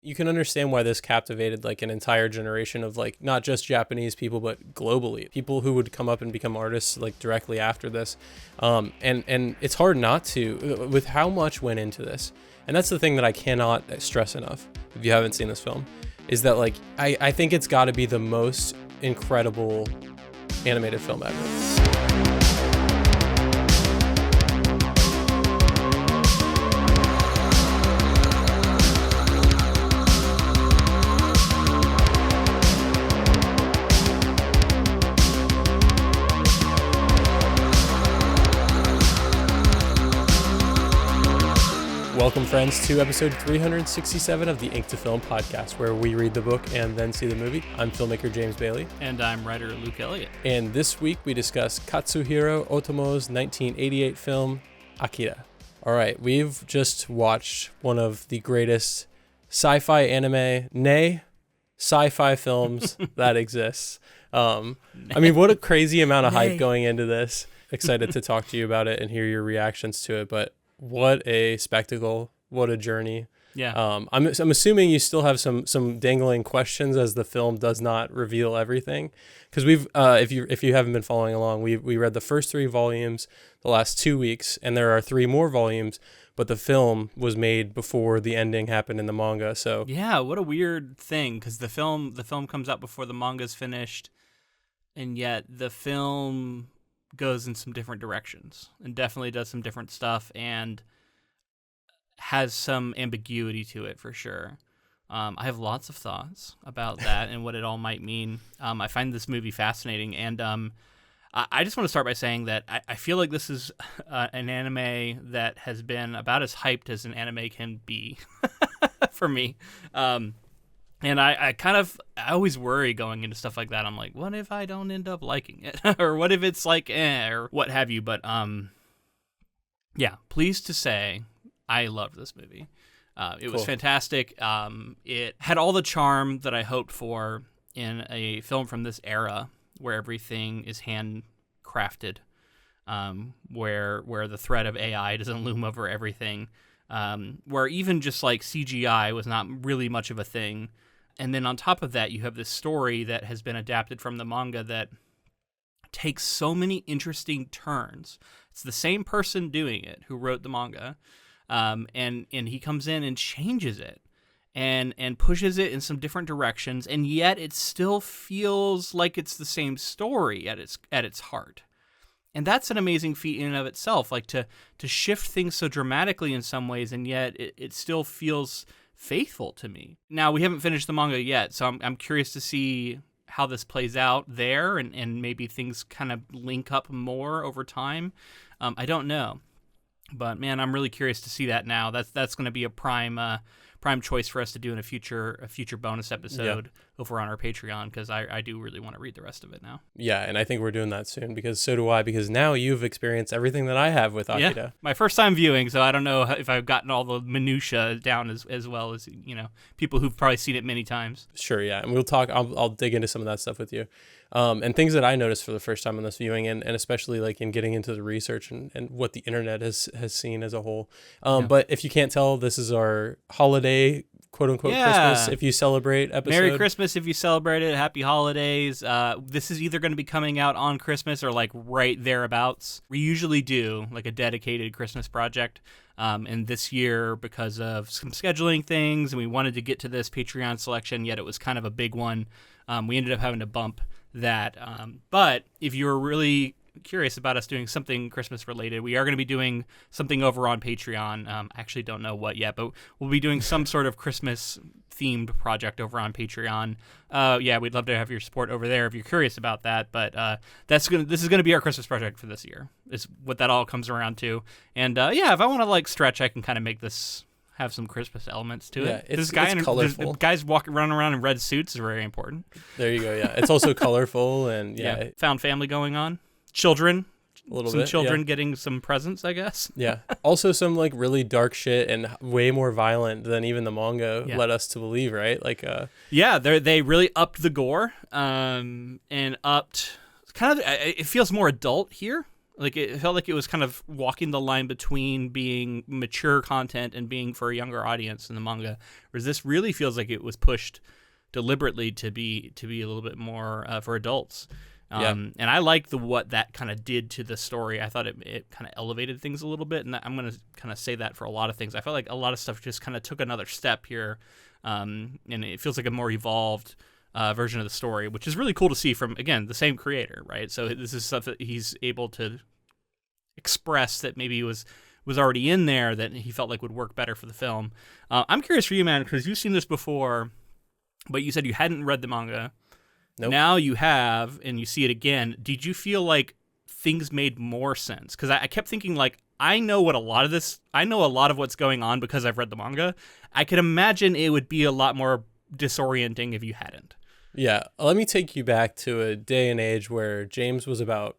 you can understand why this captivated like an entire generation of like not just Japanese people but globally, people who would come up and become artists like directly after this. And it's hard not to, with how much went into this. And that's the thing that I cannot stress enough, if you haven't seen this film, is that like I think it's got to be the most incredible animated film ever. Welcome, friends, to episode 367 of the Ink to Film podcast, where we read the book and then see the movie. I'm filmmaker James Bailey. And I'm writer Luke Elliott. And this week we discuss Katsuhiro Otomo's 1988 film, Akira. All right, we've just watched one of the greatest sci-fi anime, nay, sci-fi films that exists. I mean, what a crazy amount of hype going into this. Excited to talk to you about it and hear your reactions to it, but what a spectacle! What a journey! Yeah. I'm assuming you still have some dangling questions as the film does not reveal everything, because we've if you haven't been following along, we read the first 3 volumes the last 2 weeks, and there are 3 more volumes, but the film was made before the ending happened in the manga. So yeah, what a weird thing, because the film comes out before the manga's finished, and yet the film goes in some different directions and definitely does some different stuff and has some ambiguity to it for sure. I have lots of thoughts about that and what it all might mean. I find this movie fascinating, and I just want to start by saying that I feel like this is an anime that has been about as hyped as an anime can be for me. And I always worry going into stuff like that. I'm like, what if I don't end up liking it? Or what if it's like, or what have you? But yeah, pleased to say I loved this movie. It was fantastic. It had all the charm that I hoped for in a film from this era where everything is handcrafted, where the threat of AI doesn't loom over everything, where even just like CGI was not really much of a thing. And then on top of that, you have this story that has been adapted from the manga that takes so many interesting turns. It's the same person doing it who wrote the manga, and he comes in and changes it and pushes it in some different directions, and yet it still feels like it's the same story at its heart. And that's an amazing feat in and of itself, like to shift things so dramatically in some ways, and yet it still feels faithful to me. Now, we haven't finished the manga yet, so I'm curious to see how this plays out there, and maybe things kind of link up more over time. I don't know, but man, I'm really curious to see that now. That's going to be a prime choice for us to do in a future bonus episode over on our Patreon, because I do really want to read the rest of it now. Yeah, and I think we're doing that soon, because so do I, because now you've experienced everything that I have with Akira. Yeah, my first time viewing, so I don't know if I've gotten all the minutia down as well as, people who've probably seen it many times. Sure, yeah, and we'll talk. I'll dig into some of that stuff with you, and things that I noticed for the first time on this viewing, and especially like in getting into the research and what the internet has seen as a whole. But if you can't tell, this is our holiday, quote unquote, Christmas, if you celebrate episode. Merry Christmas if you celebrate it. Happy holidays. This is either going to be coming out on Christmas or like right thereabouts. We usually do like a dedicated Christmas project. And this year, because of some scheduling things, and we wanted to get to this Patreon selection, yet it was kind of a big one. We ended up having to bump that. But if you're really curious about us doing something Christmas related, we are going to be doing something over on Patreon. I actually don't know what yet, but we'll be doing some sort of Christmas themed project over on Patreon. Yeah, we'd love to have your support over there if you're curious about that. But this is going to be our Christmas project for this year, is what that all comes around to. And yeah, if I want to like stretch, I can kind of make this have some Christmas elements to it. It's colorful. Guys running around in red suits is very important. There you go. Yeah, it's also colorful, and yeah, found family going on. Children, children getting some presents, I guess. Yeah. Also some like really dark shit and way more violent than even the manga led us to believe, right? Like yeah, they really upped the gore, and upped kind of, it feels more adult here. Like, it felt like it was kind of walking the line between being mature content and being for a younger audience in the manga, whereas this really feels like it was pushed deliberately to be a little bit more for adults. And I liked what that kind of did to the story. I thought it kind of elevated things a little bit, and I'm going to kind of say that for a lot of things. I felt like a lot of stuff just kind of took another step here, and it feels like a more evolved version of the story, which is really cool to see from, again, the same creator, right? So this is stuff that he's able to express that maybe was already in there that he felt like would work better for the film. I'm curious for you, man, because you've seen this before, but you said you hadn't read the manga. Nope. Now you have, and you see it again. Did you feel like things made more sense? Because I kept thinking, like, I know a lot of what's going on because I've read the manga. I could imagine it would be a lot more disorienting if you hadn't. Yeah, let me take you back to a day and age where James was about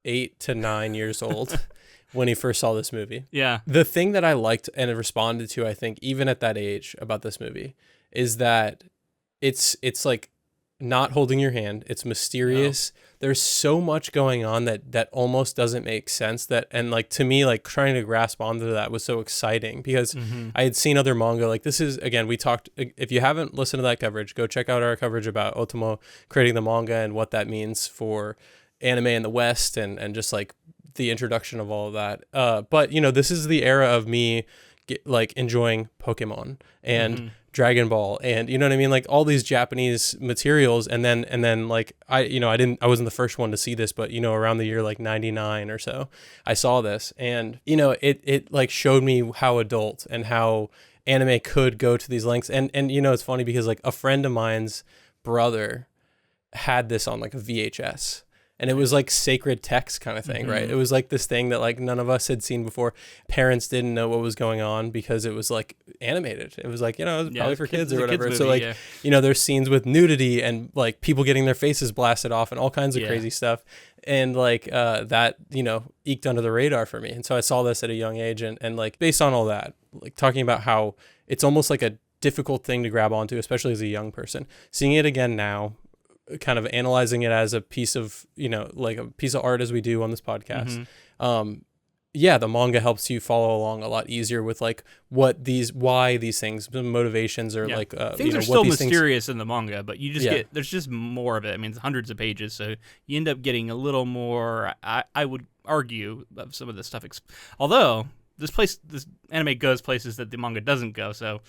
8 to 9 years old when he first saw this movie. Yeah. The thing that I liked and responded to, I think, even at that age about this movie, is that it's like not holding your hand. It's mysterious. No. There's so much going on that almost doesn't make sense. And like, to me, like, trying to grasp onto that was so exciting because I had seen other manga. Like, this is, again, we talked, if you haven't listened to that coverage, go check out our coverage about Otomo creating the manga and what that means for anime in the West and just like the introduction of all of that. But this is the era of me enjoying Pokemon and Dragon Ball and you know what I mean, like all these Japanese materials, and then like I wasn't the first one to see this, but around the year like 99 or so I saw this, and it like showed me how adult and how anime could go to these lengths, and it's funny because like a friend of mine's brother had this on like a VHS. And it was like sacred text kind of thing, right? It was like this thing that like none of us had seen before. Parents didn't know what was going on because it was like animated. It was like, it was probably for kids or whatever. So like, there's scenes with nudity and like people getting their faces blasted off and all kinds of crazy stuff. And like that, eked under the radar for me. And so I saw this at a young age and like based on all that, like talking about how it's almost like a difficult thing to grab onto, especially as a young person. Seeing it again now, kind of analyzing it as a piece of, like a piece of art as we do on this podcast. The manga helps you follow along a lot easier with like why these things, the motivations are like, things are still mysterious in the manga, but you just there's just more of it. I mean, it's hundreds of pages. So you end up getting a little more, I would argue, of some of this stuff. Although this anime goes places that the manga doesn't go. So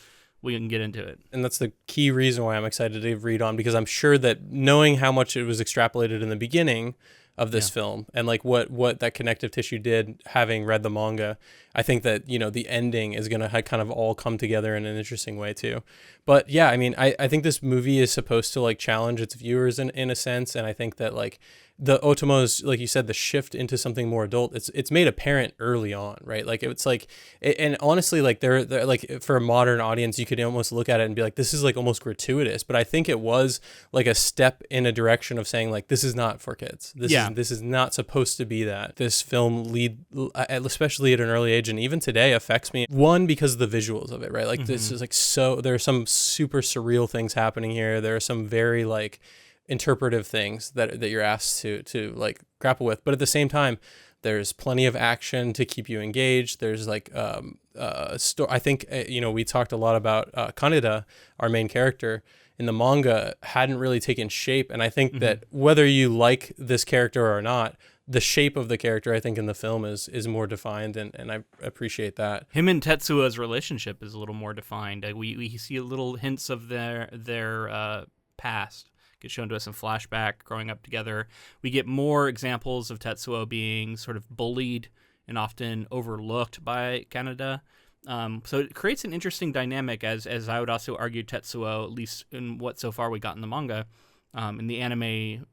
we can get into it. And that's the key reason why I'm excited to read on, because I'm sure that knowing how much it was extrapolated in the beginning of this film and like what that connective tissue did, having read the manga, I think that, the ending is going to kind of all come together in an interesting way too. But yeah, I mean, I think this movie is supposed to like challenge its viewers in a sense. And I think that like the Otomo's, like you said, the shift into something more adult, it's made apparent early on, right? Like it's like, and honestly, like they're like, for a modern audience, you could almost look at it and be like, this is like almost gratuitous, but I think it was like a step in a direction of saying like, this is not for kids. This is not supposed to be that. This film especially at an early age, and even today affects me, one, because of the visuals of it, right? Like this is like, so there are some super surreal things happening here. There are some very like interpretive things that you're asked to like grapple with, but at the same time there's plenty of action to keep you engaged. There's like I think we talked a lot about Kaneda, our main character in the manga, hadn't really taken shape, and I think that whether you like this character or not, the shape of the character, I think, in the film is more defined, and I appreciate that. Him and Tetsuo's relationship is a little more defined. We see little hints of their past get shown to us in flashback, growing up together. We get more examples of Tetsuo being sort of bullied and often overlooked by Kaneda. So it creates an interesting dynamic, as I would also argue Tetsuo, at least in what so far we got in the manga. In the anime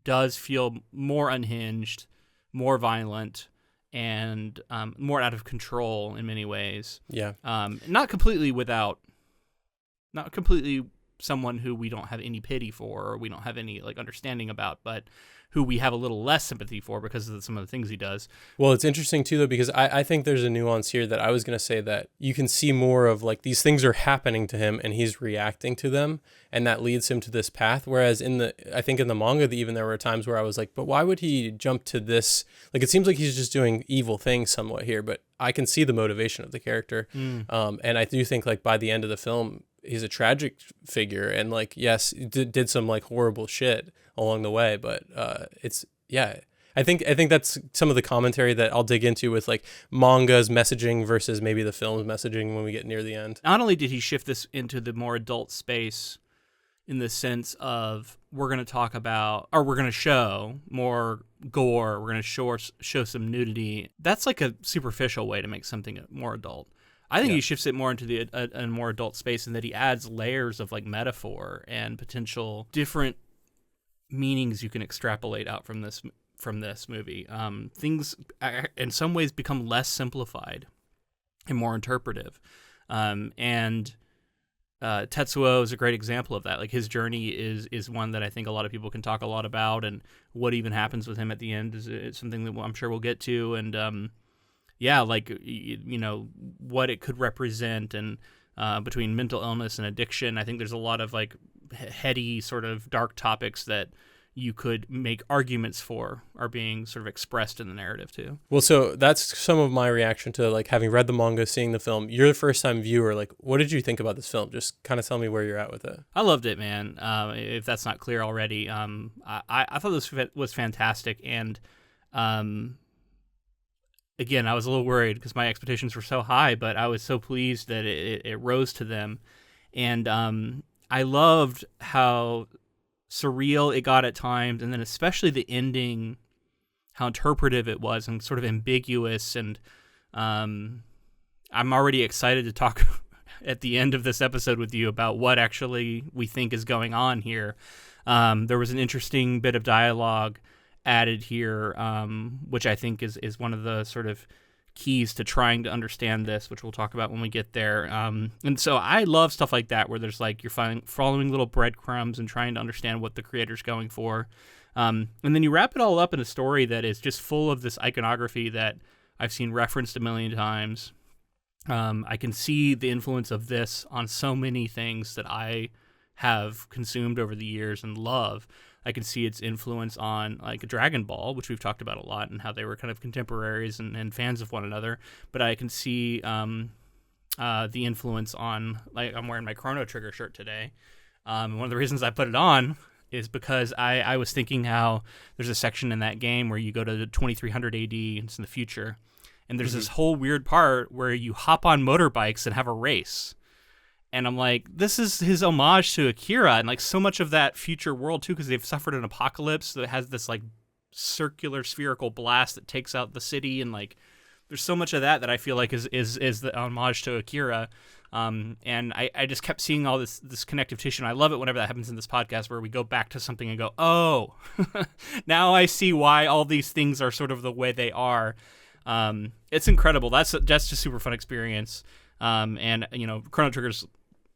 does feel more unhinged, more violent, and more out of control in many ways. Yeah. Not completely someone who we don't have any pity for or we don't have any like understanding about, but who we have a little less sympathy for because of some of the things he does. Well, it's interesting too, though, because I think there's a nuance here that I was going to say that you can see more of like these things are happening to him and he's reacting to them, and that leads him to this path. Whereas I think in the manga, even there were times where I was like, but why would he jump to this? Like, it seems like he's just doing evil things somewhat here, but I can see the motivation of the character. And I do think like by the end of the film, he's a tragic figure and like, yes, did some like horrible shit along the way, but I think that's some of the commentary that I'll dig into with like manga's messaging versus maybe the film's messaging when we get near the end. Not only did he shift this into the more adult space in the sense of we're going to talk about, or we're going to show more gore, we're going to show some nudity. That's like a superficial way to make something more adult. I think he shifts it more into a more adult space, and that he adds layers of like metaphor and potential different meanings you can extrapolate out from this movie. Things in some ways become less simplified and more interpretive. And Tetsuo is a great example of that. Like his journey is one that I think a lot of people can talk a lot about, and what even happens with him at the end is something that I'm sure we'll get to. And like what it could represent, and between mental illness and addiction, I think there's a lot of like heady sort of dark topics that you could make arguments for are being sort of expressed in the narrative too. Well, so that's some of my reaction to like having read the manga, seeing the film. You're the first time viewer. Like, what did you think about this film? Just kind of tell me where you're at with it. I loved it, man. If that's not clear already, I thought this was fantastic. And again, I was a little worried because my expectations were so high, but I was so pleased that it rose to them. And I loved how surreal it got at times, and then especially the ending, how interpretive it was and sort of ambiguous. And I'm already excited to talk at the end of this episode with you about what actually we think is going on here. There was an interesting bit of dialogue added here, which I think is one of the sort of keys to trying to understand this, which we'll talk about when we get there. And so I love stuff like that, where there's like you're following little breadcrumbs and trying to understand what the creator's going for. And then you wrap it all up in a story that is just full of this iconography that I've seen referenced a million times. I can see the influence of this on so many things that I have consumed over the years and love. I can see its influence on like Dragon Ball, which we've talked about a lot, and how they were kind of contemporaries and fans of one another. But I can see the influence on, like, I'm wearing my Chrono Trigger shirt today. One of the reasons I put it on is because I was thinking how there's a section in that game where you go to 2300 AD, it's in the future, and there's this whole weird part where you hop on motorbikes and have a race. And I'm like, this is his homage to Akira, and like so much of that future world too, because they've suffered an apocalypse that has this like circular spherical blast that takes out the city, and like there's so much of that I feel like is the homage to Akira. And I just kept seeing all this connective tissue, and I love it whenever that happens in this podcast, where we go back to something and go, oh, now I see why all these things are sort of the way they are. It's incredible. That's just a super fun experience. And Chrono Trigger's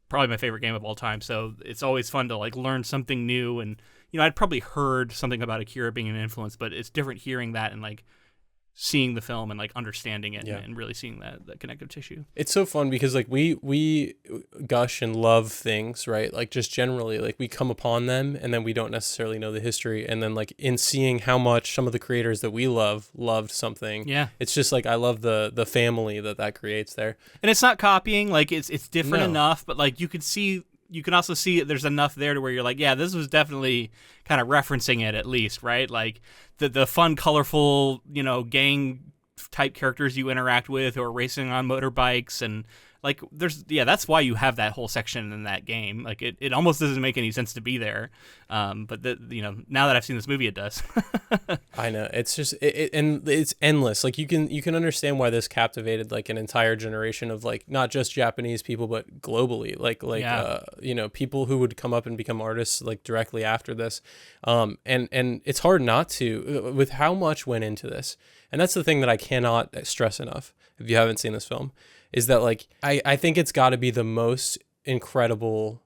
probably my favorite game of all time, so it's always fun to like learn something new. And I'd probably heard something about Akira being an influence, but it's different hearing that and like seeing the film and like understanding it and really seeing that connective tissue. It's so fun because like we gush and love things, right? Like just generally, like we come upon them and then we don't necessarily know the history, and then like in seeing how much some of the creators that we loved something, it's just like I love the family that creates there. And it's not copying, like it's different enough, but like you can also see there's enough there to where you're like, yeah, this was definitely kind of referencing it at least, right? Like the fun, colorful, gang type characters you interact with who are racing on motorbikes, and like that's why you have that whole section in that game. Like it almost doesn't make any sense to be there, but now that I've seen this movie, it does. I know, it's just and it's endless. Like you can understand why this captivated like an entire generation of like not just Japanese people but globally, like people who would come up and become artists like directly after this, and it's hard not to with how much went into this. And that's the thing that I cannot stress enough if you haven't seen this film, is that like I think it's got to be the most incredible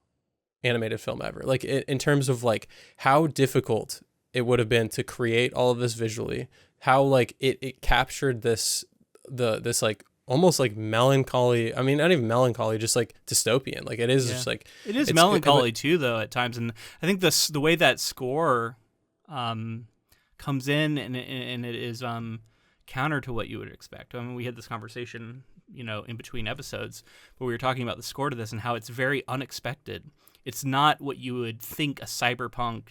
animated film ever. Like in terms of like how difficult it would have been to create all of this visually, how like it captured this like almost like melancholy. I mean, not even melancholy, just like dystopian. Like it is just like it is melancholy too, though at times. And I think the way that score comes in and it is counter to what you would expect. I mean, we had this conversation, in between episodes, but we were talking about the score to this and how it's very unexpected. It's not what you would think a cyberpunk,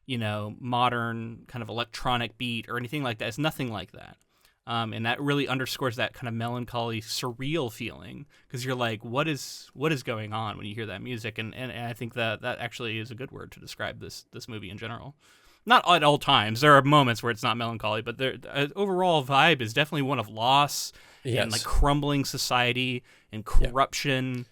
modern kind of electronic beat or anything like that. It's nothing like that. And that really underscores that kind of melancholy, surreal feeling, because you're like, what is going on when you hear that music? And I think that actually is a good word to describe this movie in general. Not at all times. There are moments where it's not melancholy, but the overall vibe is definitely one of loss and like crumbling society and corruption.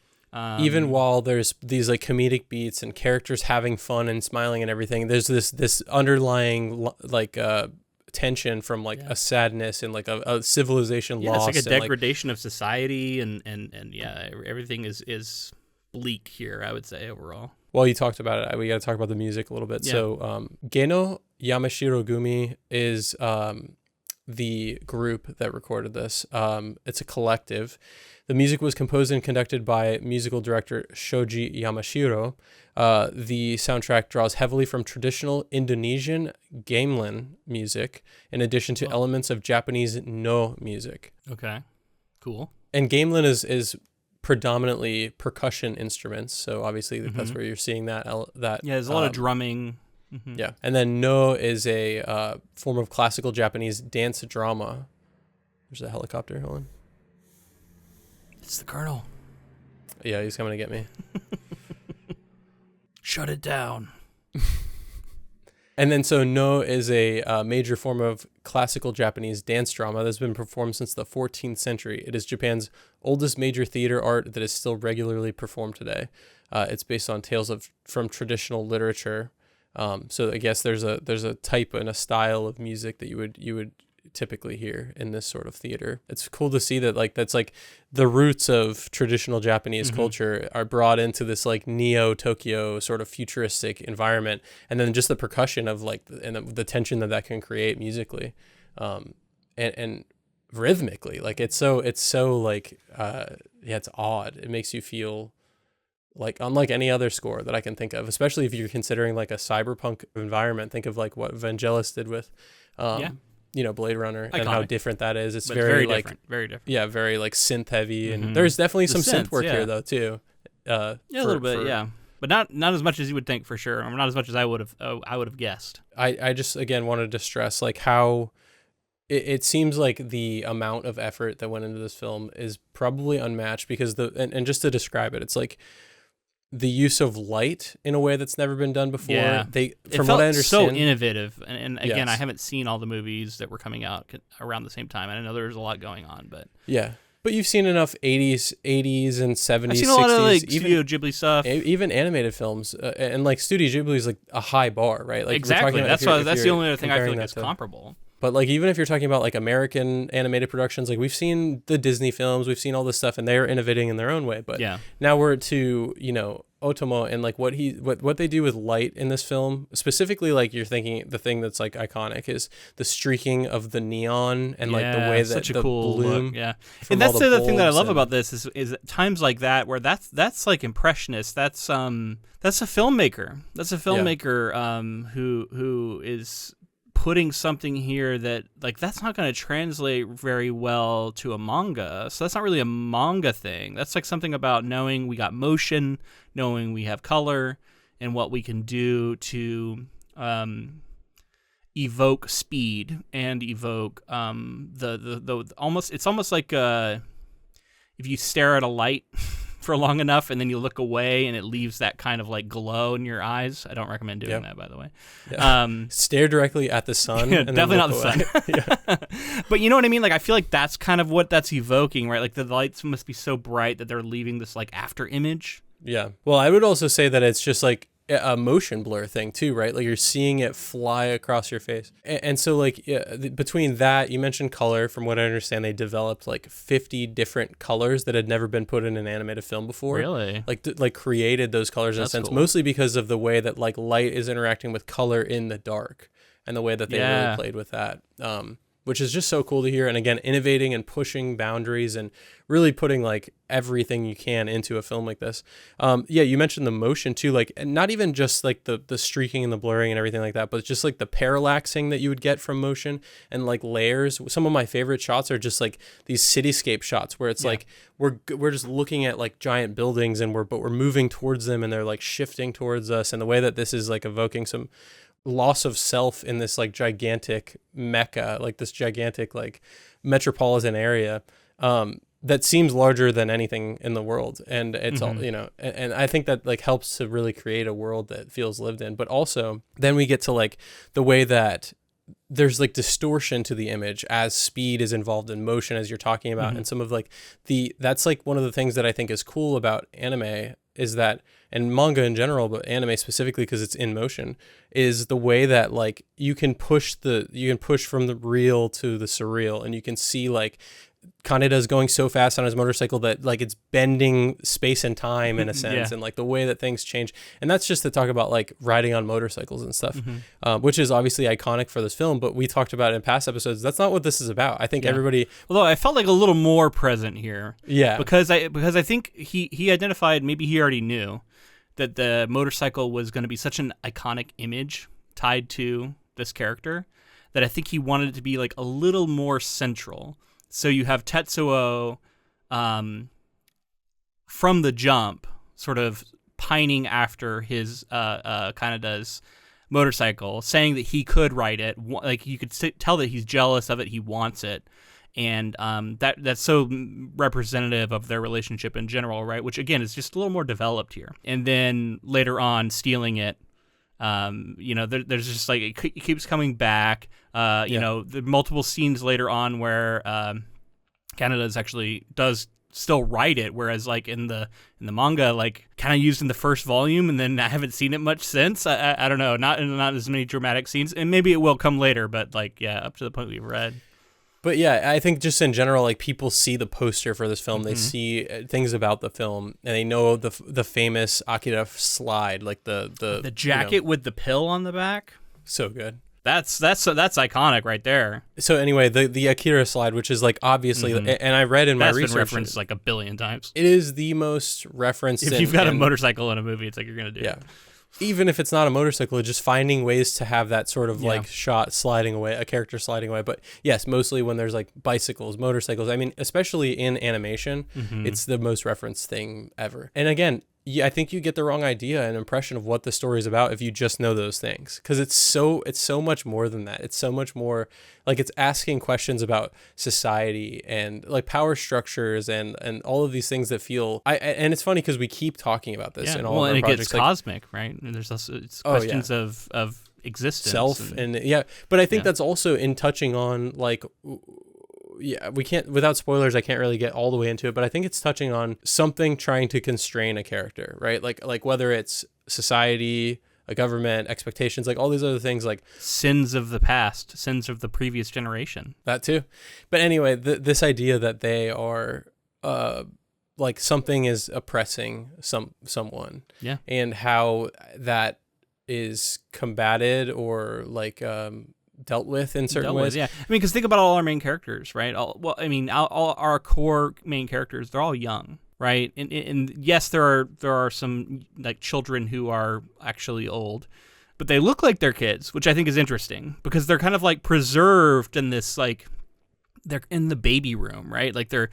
Even while there's these like comedic beats and characters having fun and smiling and everything, there's this underlying like tension from like a sadness and like a civilization lost. It's like a degradation of society and everything is bleak here, I would say, overall. Well, you talked about it. We got to talk about the music a little bit. Yeah. So Geno Yamashiro-gumi is the group that recorded this. It's a collective. The music was composed and conducted by musical director Shoji Yamashiro. The soundtrack draws heavily from traditional Indonesian gamelan music, in addition to elements of Japanese no music. Okay, cool. And gamelan is predominantly percussion instruments, so obviously that's where you're seeing that. There's a lot of drumming. Yeah, and then no is a form of classical Japanese dance drama. There's a helicopter. Hold on. It's the Colonel. Yeah, he's coming to get me. Shut it down. And then so no is a major form of classical Japanese dance drama that's been performed since the 14th century. It is Japan's oldest major theater art that is still regularly performed today. It's based on tales from traditional literature. So I guess there's a type and a style of music that you would typically hear in this sort of theater. It's cool to see that like that's like the roots of traditional Japanese culture are brought into this like Neo-Tokyo sort of futuristic environment, and then just the percussion of like and the tension that can create musically and rhythmically. Like it's so like it's odd. It makes you feel like unlike any other score that I can think of, especially if you're considering like a cyberpunk environment. Think of like what Vangelis did with Blade Runner. Iconic. And how different that is. It's very like different. Very different. Yeah, very like synth heavy, and there's definitely some synth work here though too. A little bit, but not as much as you would think for sure, or not as much as I would have guessed. I just again wanted to stress like how it seems like the amount of effort that went into this film is probably unmatched, because and just to describe it, it's like the use of light in a way that's never been done before. Yeah. What I understand, so innovative. And again, I haven't seen all the movies that were coming out around the same time. And I know there's a lot going on, but yeah. But you've seen enough 80s and 70s, I've seen 60s, a lot of like Studio Ghibli stuff, even animated films, and like Studio Ghibli is like a high bar, right? Like exactly. That's the only other thing I feel like is comparable. But like even if you're talking about like American animated productions, like we've seen the Disney films, we've seen all this stuff, and they're innovating in their own way. But now we're to Otomo and like what they do with light in this film, specifically like you're thinking the thing that's like iconic is the streaking of the neon and like the way that such a the cool bloom. Look. Yeah, and that's the other thing that I love about this is times like that where that's like impressionist. That's a filmmaker. That's a filmmaker who is putting something here that like that's not going to translate very well to a manga. So that's not really a manga thing. That's like something about knowing we got motion, knowing we have color, and what we can do to evoke speed and evoke the almost. It's almost like if you stare at a light for long enough and then you look away and it leaves that kind of like glow in your eyes. I don't recommend doing that, by the way. Stare directly at the sun. And definitely not the sun. But you know what I mean? Like I feel like that's kind of what that's evoking, right? Like the lights must be so bright that they're leaving this like after image. Yeah. Well, I would also say that it's just like a motion blur thing too, right? Like you're seeing it fly across your face. And so like between that, you mentioned color. From what I understand, they developed like 50 different colors that had never been put in an animated film before. Really? Like created those colors in a sense, cool. mostly because of the way that like light is interacting with color in the dark and the way that they really played with that. Which is just so cool to hear. And again, innovating and pushing boundaries and really putting like everything you can into a film like this. You mentioned the motion too, like not even just like the streaking and the blurring and everything like that, but just like the parallaxing that you would get from motion and like layers. Some of my favorite shots are just like these cityscape shots where it's like we're just looking at like giant buildings and we're moving towards them and they're like shifting towards us. And the way that this is like evoking some loss of self in this like gigantic mecca, like this gigantic like metropolitan area that seems larger than anything in the world. And it's all, and I think that like helps to really create a world that feels lived in. But also then we get to like the way that there's like distortion to the image as speed is involved in motion, as you're talking about. And some of like that's like one of the things that I think is cool about anime is that, and manga in general, but anime specifically because it's in motion, is the way that like you can push from the real to the surreal, and you can see like Kaneda's going so fast on his motorcycle that like it's bending space and time in a sense, and like the way that things change. And that's just to talk about like riding on motorcycles and stuff, which is obviously iconic for this film. But we talked about it in past episodes. That's not what this is about. I think everybody. Although I felt like a little more present here. Yeah. Because I think he identified, maybe he already knew, that the motorcycle was going to be such an iconic image tied to this character that I think he wanted it to be like a little more central. So you have Tetsuo from the jump sort of pining after his Kaneda's motorcycle, saying that he could ride it. Like you could tell that he's jealous of it, he wants it. And that's so representative of their relationship in general, right? Which, again, is just a little more developed here. And then later on, stealing it, there's just like, it keeps coming back. The multiple scenes later on where Kaneda's actually does still write it, whereas like in the manga, like kind of used in the first volume, and then I haven't seen it much since. I don't know, not as many dramatic scenes, and maybe it will come later, but like up to the point we've read. But yeah, I think just in general, like people see the poster for this film, they see things about the film, and they know the famous Akira slide, like the jacket with the pill on the back. So good. That's iconic right there. So anyway, the Akira slide, which is like obviously, and I read in my research, been referenced like a billion times. It is the most referenced. If you've got a motorcycle in a movie, it's like you're gonna do. Yeah. Even if it's not a motorcycle, just finding ways to have that sort of like shot sliding away, a character sliding away. But yes, mostly when there's like bicycles, motorcycles. I mean, especially in animation, it's the most referenced thing ever. And again, I think you get the wrong idea and impression of what the story is about if you just know those things, because it's so much more than that. It's so much more like it's asking questions about society and like power structures and all of these things that feel. And it's funny because we keep talking about this in all of our projects. It gets cosmic, right? And there's also questions of existence, self, and But I think that's also in touching on like. Yeah, we can't, without spoilers, I can't really get all the way into it, but I think it's touching on something trying to constrain a character, right? Like whether it's society, a government, expectations, like all these other things, like sins of the past, sins of the previous generation. That too. But anyway, this idea that they are like something is oppressing someone. Yeah. And how that is combated or like dealt with in certain ways. Yeah, I mean, because think about all our main characters, right? All our core main characters, they're all young, right? And yes, there are some like children who are actually old, but they look like they're kids, which I think is interesting because they're kind of like preserved in this like they're in the baby room, right? Like they're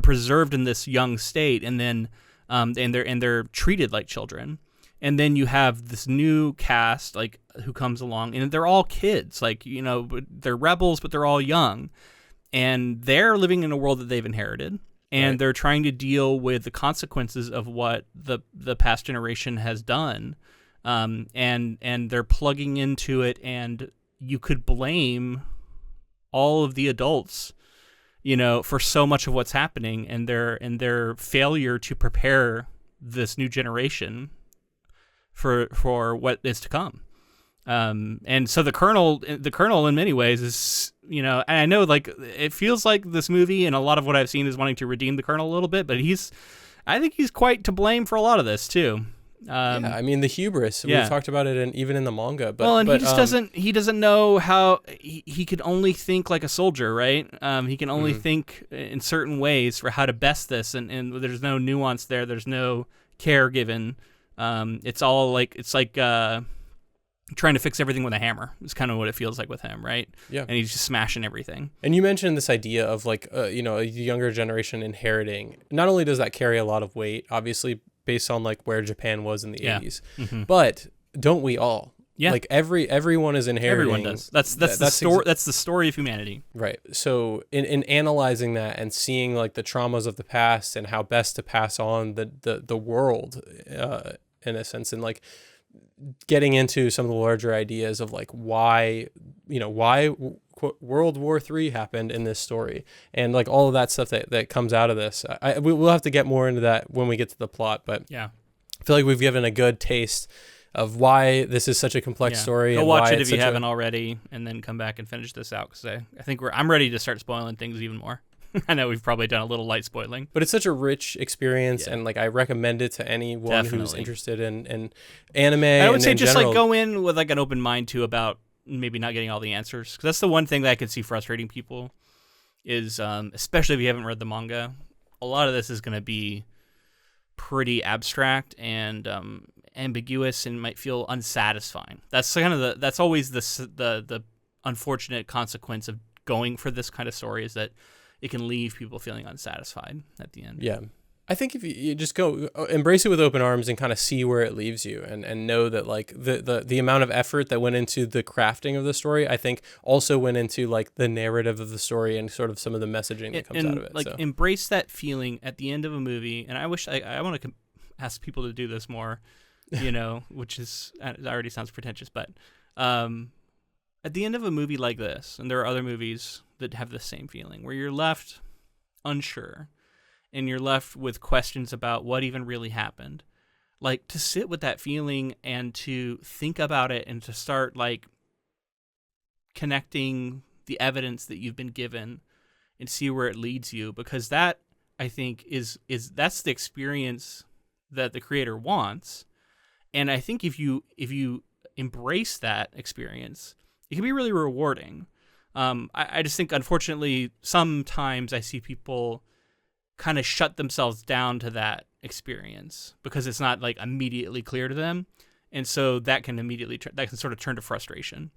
preserved in this young state, and then and they're treated like children. And then you have this new cast, like, who comes along, and they're all kids, like, they're rebels, but they're all young, and they're living in a world that they've inherited, and they're trying to deal with the consequences of what the past generation has done, and they're plugging into it, and you could blame all of the adults, for so much of what's happening, and their failure to prepare this new generation for what is to come. And so the Colonel in many ways is, and I know like it feels like this movie and a lot of what I've seen is wanting to redeem the Colonel a little bit, but I think he's quite to blame for a lot of this too. I mean the hubris. Yeah. We talked about it even in the manga. But he just doesn't know how he could only think like a soldier, right? He can only think in certain ways for how to best this, and there's no nuance there. There's no care given. It's all like trying to fix everything with a hammer. It's kind of what it feels like with him, right? Yeah. And he's just smashing everything. And you mentioned this idea of like, a younger generation inheriting. Not only does that carry a lot of weight, obviously based on like where Japan was in the 80s, but don't we all? Yeah. Like everyone is inheriting. Everyone does. That's the story. That's the story of humanity. Right. So in analyzing that and seeing like the traumas of the past and how best to pass on the world, in a sense, and like getting into some of the larger ideas of like why World War III happened in this story, and like all of that stuff that comes out of this. We'll have to get more into that when we get to the plot, but yeah, I feel like we've given a good taste of why this is such a complex story. Go watch it if you haven't already, and then come back and finish this out, because I think I'm ready to start spoiling things even more. I know we've probably done a little light spoiling, but it's such a rich experience, and like I recommend it to anyone who's interested in anime. I would say just general. like go in with like an open mind too about maybe not getting all the answers, because that's the one thing that I could see frustrating people is, especially if you haven't read the manga, a lot of this is going to be pretty abstract and ambiguous and might feel unsatisfying. That's kind of that's always the unfortunate consequence of going for this kind of story, is that it can leave people feeling unsatisfied at the end. Yeah. I think if you just go embrace it with open arms and kind of see where it leaves you, and know that like the amount of effort that went into the crafting of the story, I think also went into like the narrative of the story and sort of some of the messaging that comes out of it. Like embrace that feeling at the end of a movie. And I wish I want to ask people to do this more, which is, it already sounds pretentious, but at the end of a movie like this, and there are other movies that have the same feeling, where you're left unsure and you're left with questions about what even really happened, like to sit with that feeling and to think about it and to start like connecting the evidence that you've been given and see where it leads you, because that, I think, is that's the experience that the creator wants. And I think if you embrace that experience, it can be really rewarding. I just think, unfortunately, sometimes I see people kind of shut themselves down to that experience because it's not like immediately clear to them, and so that can sort of turn to frustration,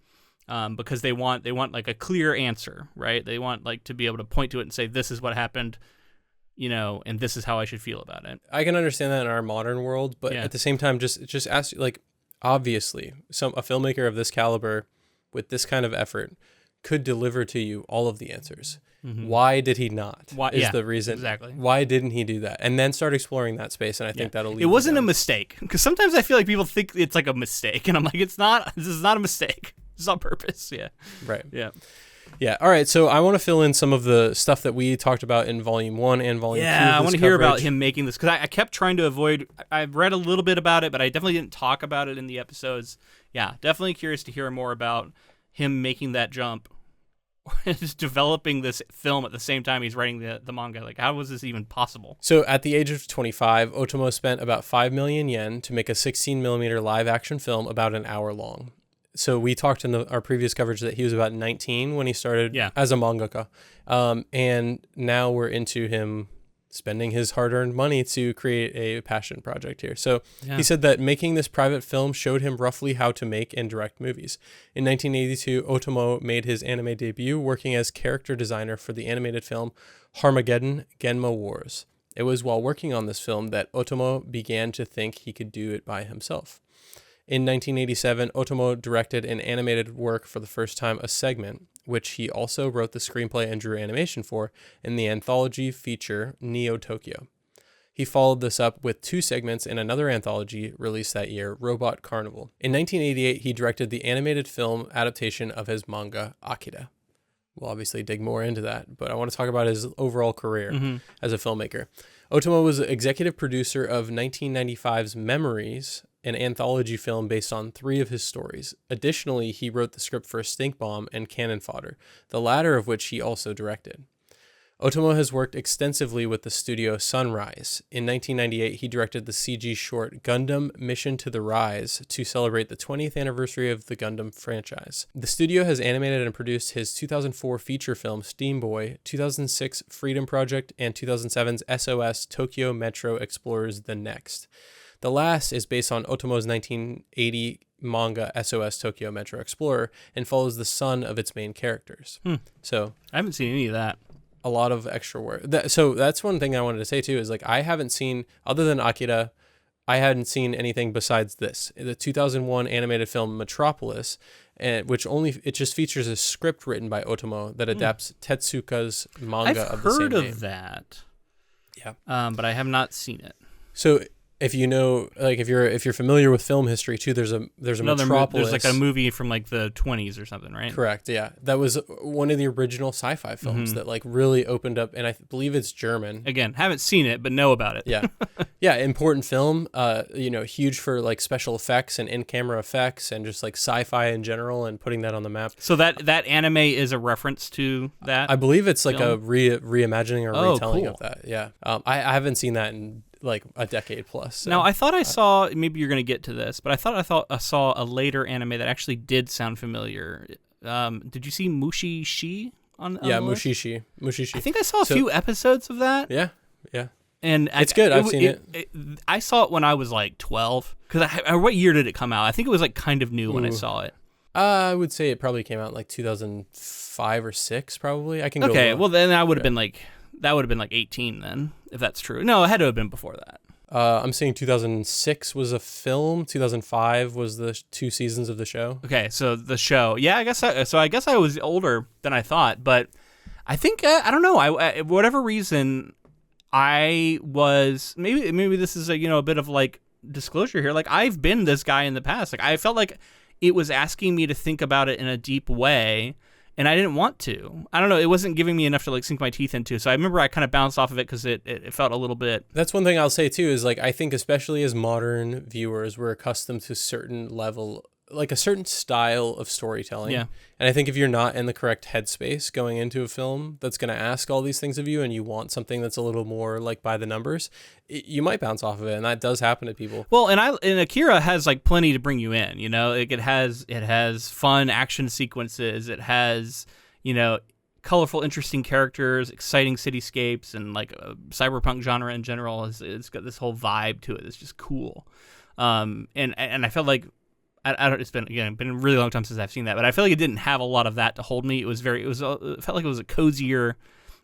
because they want like a clear answer, right? They want like to be able to point to it and say, this is what happened, and this is how I should feel about it. I can understand that in our modern world, but at the same time, just ask, like, obviously, a filmmaker of this caliber with this kind of effort could deliver to you all of the answers. Mm-hmm. Why did he not? Is the reason. Exactly. Why didn't he do that? And then start exploring that space, and I think that'll lead. It wasn't a mistake, because sometimes I feel like people think it's like a mistake, and I'm like, it's not. This is not a mistake. It's on purpose. Yeah. Right. Yeah. Yeah. All right. So I want to fill in some of the stuff that we talked about in Volume 1 and Volume 2. Yeah, I want to hear about him making this, because I kept trying to avoid. I've read a little bit about it, but I definitely didn't talk about it in the episodes. Yeah, definitely curious to hear more about him making that jump, just developing this film at the same time he's writing the manga. Like, how was this even possible? So at the age of 25, Otomo spent about 5 million yen to make a 16mm live action film about an hour long. So we talked in our previous coverage that he was about 19 when he started as a mangaka. And now we're into him spending his hard-earned money to create a passion project here. So he said that making this private film showed him roughly how to make and direct movies. In 1982, Otomo made his anime debut working as character designer for the animated film Harmageddon Genma Wars. It was while working on this film that Otomo began to think he could do it by himself. In 1987, Otomo directed an animated work for the first time, a segment, which he also wrote the screenplay and drew animation for, in the anthology feature Neo Tokyo. He followed this up with 2 segments in another anthology released that year, Robot Carnival. In 1988, he directed the animated film adaptation of his manga, Akira. We'll obviously dig more into that, but I want to talk about his overall career as a filmmaker. Otomo was executive producer of 1995's Memories, an anthology film based on 3 of his stories. Additionally, he wrote the script for Stink Bomb and Cannon Fodder, the latter of which he also directed. Otomo has worked extensively with the studio Sunrise. In 1998, he directed the CG short Gundam Mission to the Rise to celebrate the 20th anniversary of the Gundam franchise. The studio has animated and produced his 2004 feature film Steam Boy, 2006 Freedom Project, and 2007's SOS Tokyo Metro Explorers The Next. The last is based on Otomo's 1980 manga SOS Tokyo Metro Explorer and follows the son of its main characters. So I haven't seen any of that. A lot of extra work. So that's one thing I wanted to say too, is like, I haven't seen, other than Akira, I hadn't seen anything besides this. The 2001 animated film Metropolis, which it just features a script written by Otomo that adapts Tetsuka's manga of the same name. I've heard of that. Yeah. But I have not seen it. So if you know, like, if you're familiar with film history too, there's a Metropolis. There's like a movie from like the 20s or something, right? Correct. Yeah, that was one of the original sci-fi films that like really opened up, and I believe it's German. Again, haven't seen it, but know about it. Yeah, important film. Huge for like special effects and in-camera effects, and just like sci-fi in general, and putting that on the map. So that anime is a reference to that. I believe it's like a reimagining or retelling cool. of that. Yeah, I haven't seen that in like a decade plus. So. Now, I thought I saw, maybe you're going to get to this, but I saw a later anime that actually did sound familiar. Did you see Mushishi on the list? Mushishi. I think I saw a few episodes of that. Yeah. And it's good. I've seen it. I saw it when I was like 12. What year did it come out? I think it was like kind of new when I saw it. I would say it probably came out in like 2005 or 6, probably. I can go. Okay, well then I would have been like, that would have been like 18 then, if that's true. No, it had to have been before that. I'm saying 2006 was a film. 2005 was the 2 seasons of the show. Okay, so the show. Yeah, I guess I was older than I thought, but I think I don't know. I whatever reason, I was maybe this is a bit of like disclosure here. Like, I've been this guy in the past. Like, I felt like it was asking me to think about it in a deep way, and I didn't want to. I don't know. It wasn't giving me enough to like sink my teeth into. So I remember I kind of bounced off of it because it felt a little bit. That's one thing I'll say too, is like, I think especially as modern viewers, we're accustomed to a certain style of storytelling. Yeah. And I think if you're not in the correct headspace going into a film that's going to ask all these things of you, and you want something that's a little more like by the numbers, you might bounce off of it, and that does happen to people. Well, and Akira has like plenty to bring you in. Like, it has fun action sequences. It has colorful, interesting characters, exciting cityscapes, and like a cyberpunk genre in general. It's got this whole vibe to it. It's just cool. And I felt like. It's been a really long time since I've seen that, but I feel like it didn't have a lot of that to hold me. It felt like it was a cozier,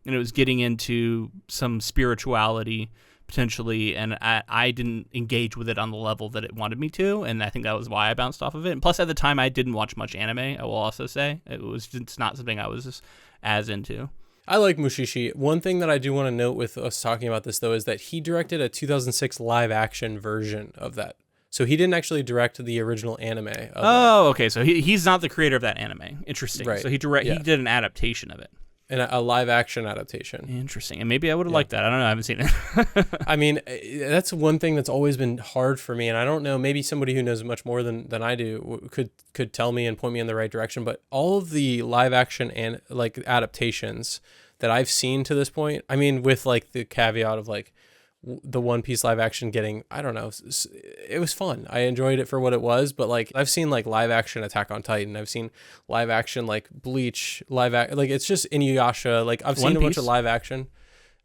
and it was getting into some spirituality potentially, and I didn't engage with it on the level that it wanted me to, and I think that was why I bounced off of it. And plus, at the time, I didn't watch much anime. I will also say it's not something I was as into. I like Mushishi. One thing that I do want to note with us talking about this, though, is that he directed a 2006 live action version of that. So he didn't actually direct the original anime. Okay. So he's not the creator of that anime. Interesting. Right. So he did an adaptation of it. And a live action adaptation. Interesting. And maybe I would have liked that. I don't know. I haven't seen it. I mean, that's one thing that's always been hard for me. And I don't know, maybe somebody who knows much more than I do could tell me and point me in the right direction. But all of the live action and like adaptations that I've seen to this point, I mean, with like the caveat of like, the One Piece live action getting, I don't know, it was fun. I enjoyed it for what it was, but like, I've seen like live action Attack on Titan. I've seen live action like Bleach, like it's just Inuyasha. Like, I've seen a bunch of live action.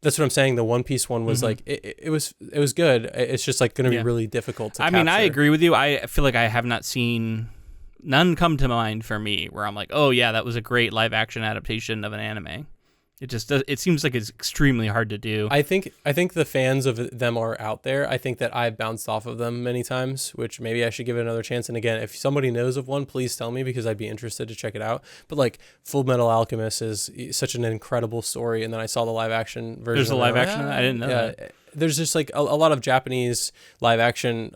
That's what I'm saying. The One Piece one was like, it was good. It's just like going to be really difficult to capture. I mean, I agree with you. I feel like I have not seen, none come to mind for me where I'm like, oh yeah, that was a great live action adaptation of an anime. It just does. It seems like it's extremely hard to do. I think the fans of them are out there. I think that I've bounced off of them many times, which maybe I should give it another chance. And again, if somebody knows of one, please tell me, because I'd be interested to check it out. But like, Full Metal Alchemist is such an incredible story, and then I saw the live action version. There's a live action? I didn't know that. There's just like a lot of Japanese live action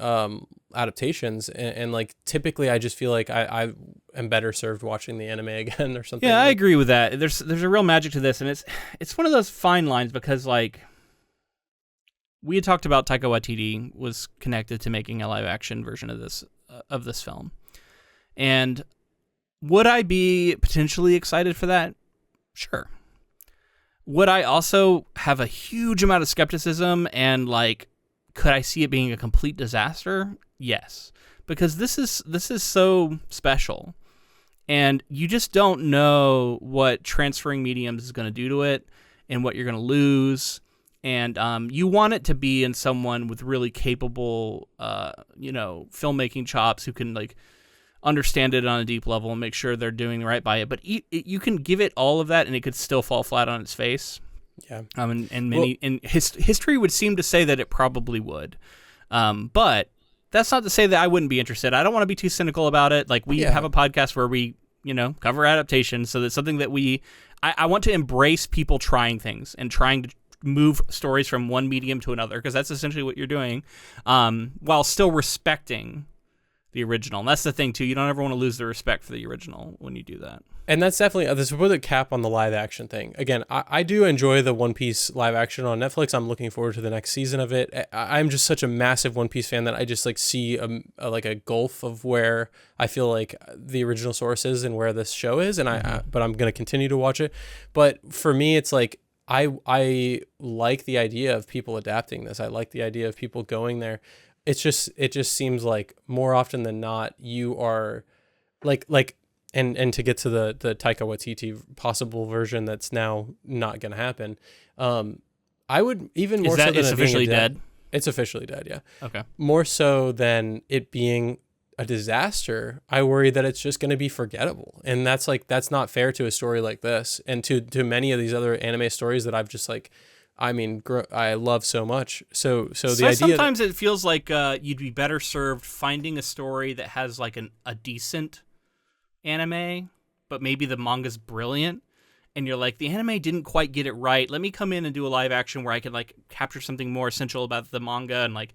adaptations, and like, typically I just feel like I am better served watching the anime again or something. Yeah, I agree with that. There's a real magic to this, and it's one of those fine lines, because like, we had talked about Taika Waititi was connected to making a live action version of this film. And would I be potentially excited for that? Sure. Would I also have a huge amount of skepticism and like, could I see it being a complete disaster? Yes. Because this is so special. And you just don't know what transferring mediums is going to do to it and what you're going to lose. And you want it to be in someone with really capable, filmmaking chops who can like understand it on a deep level and make sure they're doing right by it. But you can give it all of that and it could still fall flat on its face. Yeah. History would seem to say that it probably would. But that's not to say that I wouldn't be interested. I don't want to be too cynical about it. Like we have a podcast where we, cover adaptations. So that's something that I want to embrace people trying things and trying to move stories from one medium to another, because that's essentially what you're doing, while still respecting the original. And that's the thing too. You don't ever want to lose the respect for the original when you do that. And that's definitely, this put a cap on the live action thing. Again, I do enjoy the One Piece live action on Netflix. I'm looking forward to the next season of it. I'm just such a massive One Piece fan that I just like see a gulf of where I feel like the original source is and where this show is. And but I'm going to continue to watch it. But for me, it's like, I like the idea of people adapting this. I like the idea of people going there. It just seems like more often than not, you are and to get to the Taika Waititi possible version that's now not going to happen. I would even more so than it's officially dead. It's officially dead. Yeah. Okay. More so than it being a disaster, I worry that it's just going to be forgettable, and that's not fair to a story like this, and to many of these other anime stories that I've just I love so much. So the idea sometimes it feels like you'd be better served finding a story that has like a decent anime, but maybe the manga's brilliant, and you're like, the anime didn't quite get it right. Let me come in and do a live action where I can like capture something more essential about the manga, and like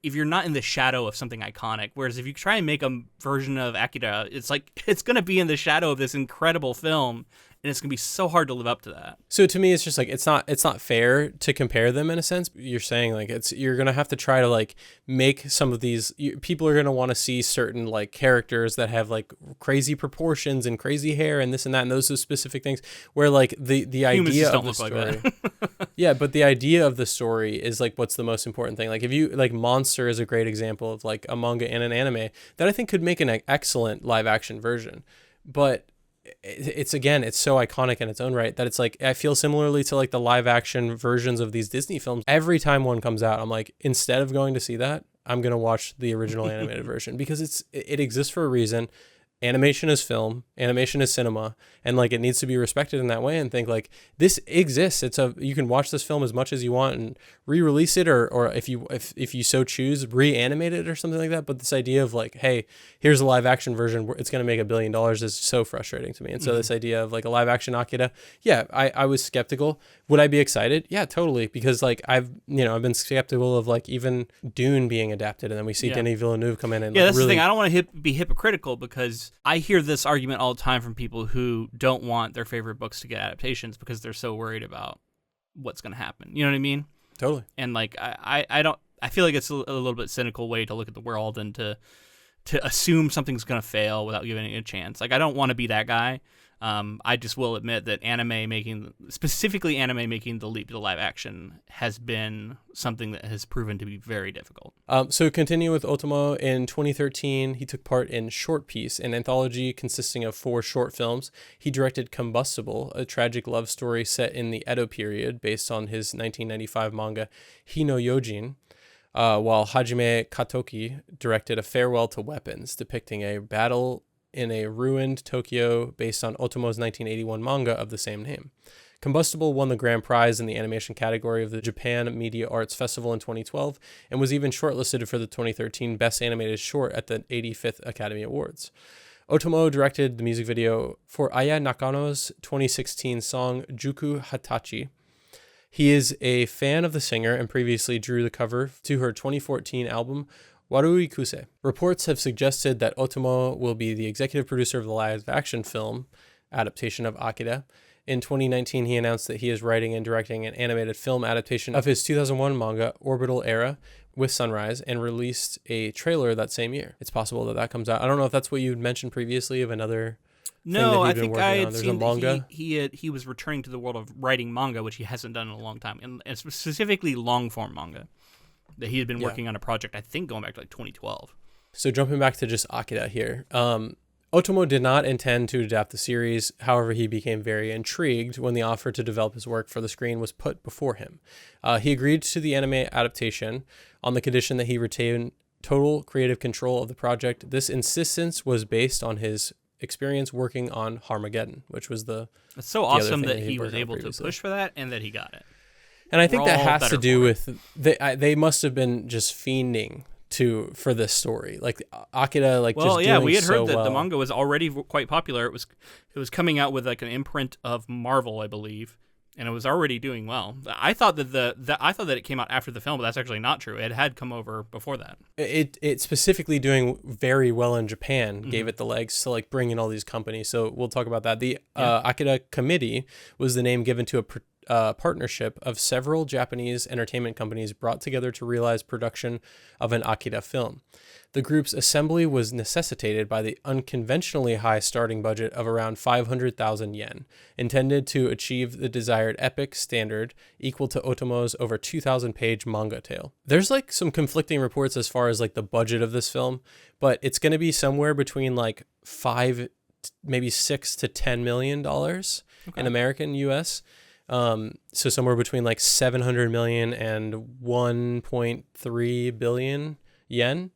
if you're not in the shadow of something iconic. Whereas if you try and make a version of Akira, it's like it's gonna be in the shadow of this incredible film, and it's gonna be so hard to live up to that. So to me, it's just like it's not fair to compare them in a sense. You're saying like you're gonna have to try to like make some of these people are gonna want to see certain like characters that have like crazy proportions and crazy hair and this and that and those are specific things where like the Humans idea just of don't the look story. like that. Yeah, but the idea of the story is like what's the most important thing. Like if you like Monster is a great example of like a manga and an anime that I think could make an excellent live action version, but it's so iconic in its own right that it's like I feel similarly to like the live action versions of these Disney films. Every time one comes out, I'm like, instead of going to see that, I'm gonna watch the original animated version because it exists for a reason. Animation is film, animation is cinema, and like it needs to be respected in that way. And think like this exists. You can watch this film as much as you want and re-release it, or if you so choose, reanimate it or something like that. But this idea of like, hey, here's a live action version, it's going to make $1 billion is so frustrating to me. And so this idea of like a live action Akira, yeah, I was skeptical. Would I be excited? Yeah, totally. Because like I've been skeptical of like even Dune being adapted, and then we see Denis Villeneuve come in and that's the thing. I don't want to be hypocritical because I hear this argument all the time from people who don't want their favorite books to get adaptations because they're so worried about what's going to happen. You know what I mean? Totally. And like I feel like it's a little bit cynical way to look at the world and to assume something's going to fail without giving it a chance. Like I don't want to be that guy. I just will admit that specifically anime making the leap to live action has been something that has proven to be very difficult. So continue with Otomo. In 2013, he took part in Short Piece, an anthology consisting of 4 short films. He directed Combustible, a tragic love story set in the Edo period based on his 1995 manga Hino Yojin, while Hajime Katoki directed A Farewell to Weapons, depicting a battle in a ruined Tokyo based on Otomo's 1981 manga of the same name. Combustible won the grand prize in the animation category of the Japan Media Arts Festival in 2012 and was even shortlisted for the 2013 Best Animated Short at the 85th Academy Awards. Otomo directed the music video for Aya Nakano's 2016 song Juku Hatachi. He is a fan of the singer and previously drew the cover to her 2014 album Warui Kuse. Reports have suggested that Otomo will be the executive producer of the live-action film adaptation of Akira, In 2019, he announced that he is writing and directing an animated film adaptation of his 2001 manga, Orbital Era, with Sunrise, and released a trailer that same year. It's possible that that comes out. I don't know if that's what you mentioned previously of another thing that No, he'd I been think working I on. had There's a seen manga. that he was returning to the world of writing manga, which he hasn't done in a long time, and specifically long form manga. That he had been working on a project, I think, going back to like 2012. So jumping back to just Akira here, Otomo did not intend to adapt the series. However, he became very intrigued when the offer to develop his work for the screen was put before him. He agreed to the anime adaptation on the condition that he retain total creative control of the project. This insistence was based on his experience working on Harmageddon, which was It's so awesome that he was able to push for that and that he got it. And I think that has to do with they must have been just fiending for this story. Like Akira, we had heard that the manga was already quite popular. It was coming out with like an imprint of Marvel, I believe, and it was already doing well. I thought that I thought that it came out after the film, but that's actually not true. It had come over before that. It specifically doing very well in Japan gave it the legs to like bring in all these companies. So we'll talk about that. The Akira Committee was the name given to a partnership of several Japanese entertainment companies brought together to realize production of an Akira film. The group's assembly was necessitated by the unconventionally high starting budget of around 500,000 yen, intended to achieve the desired epic standard equal to Otomo's over 2,000-page manga tale. There's like some conflicting reports as far as like the budget of this film, but it's going to be somewhere between like maybe $6 to $10 million in American US. So somewhere between like 700 million and 1.3 billion yen.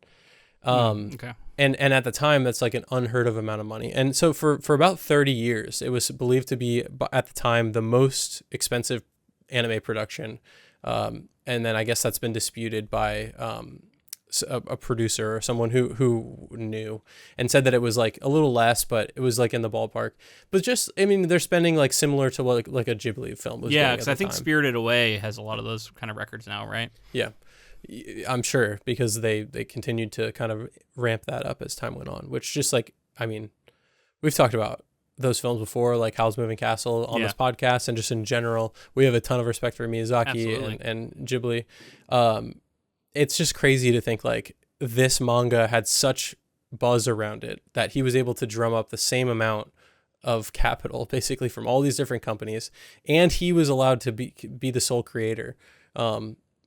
And at the time, that's like an unheard of amount of money. And so for about 30 years, it was believed to be at the time the most expensive anime production. And then I guess that's been disputed by a producer or someone who knew and said that it was like a little less, but it was like in the ballpark. But just, I mean, they're spending like similar to what like a Ghibli film was. Yeah, because I think Spirited Away has a lot of those kind of records now, right? Yeah, I'm sure, because they continued to kind of ramp that up as time went on, which just like, I mean, we've talked about those films before, like Howl's Moving Castle on this podcast, and just in general, we have a ton of respect for Miyazaki and Ghibli. It's just crazy to think like this manga had such buzz around it that he was able to drum up the same amount of capital basically from all these different companies, and he was allowed to be the sole creator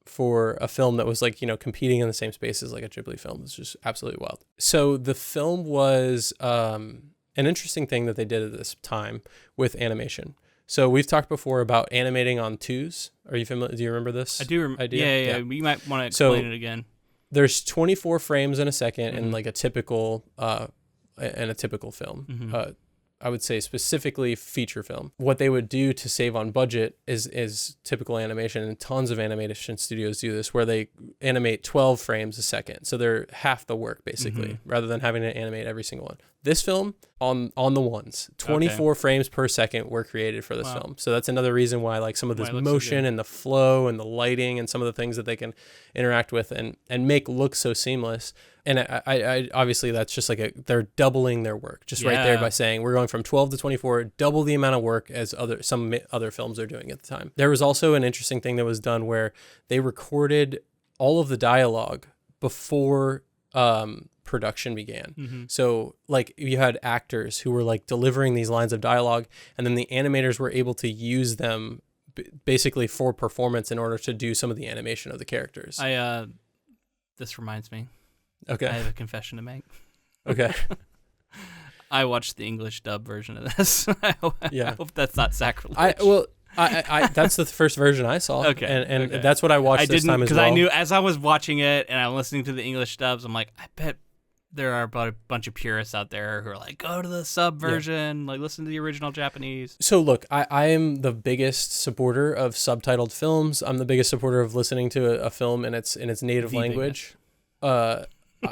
for a film that was like, you know, competing in the same space as like a Ghibli film. It's just absolutely wild. So the film was an interesting thing that they did at this time with animation. So we've talked before about animating on twos. Are you familiar? Do you remember this? I do remember. Yeah. You might want to explain it again. There's 24 frames in a second in like a typical film. I would say specifically feature film. What they would do to save on budget is typical animation, and tons of animation studios do this, where they animate 12 frames a second. So they're half the work basically, rather than having to animate every single one. This film on the ones, 24 frames per second were created for this film. So that's another reason why like some of this motion and the flow and the lighting and some of the things that they can interact with and make look so seamless. And I obviously that's just like they're doubling their work just right there by saying we're going from 12 to 24, double the amount of work as some other films are doing at the time. There was also an interesting thing that was done where they recorded all of the dialogue before production began. So like you had actors who were like delivering these lines of dialogue, and then the animators were able to use them basically for performance in order to do some of the animation of the characters. This reminds me. Okay. I have a confession to make. Okay. I watched the English dub version of this. I hope that's not sacrilege. I that's the first version I saw. Okay. And that's what I watched this time as well. Because I knew as I was watching it and I'm listening to the English dubs, I'm like, I bet there are about a bunch of purists out there who are like, go to the sub version, like listen to the original Japanese. So look, I am the biggest supporter of subtitled films. I'm the biggest supporter of listening to a film in its native language.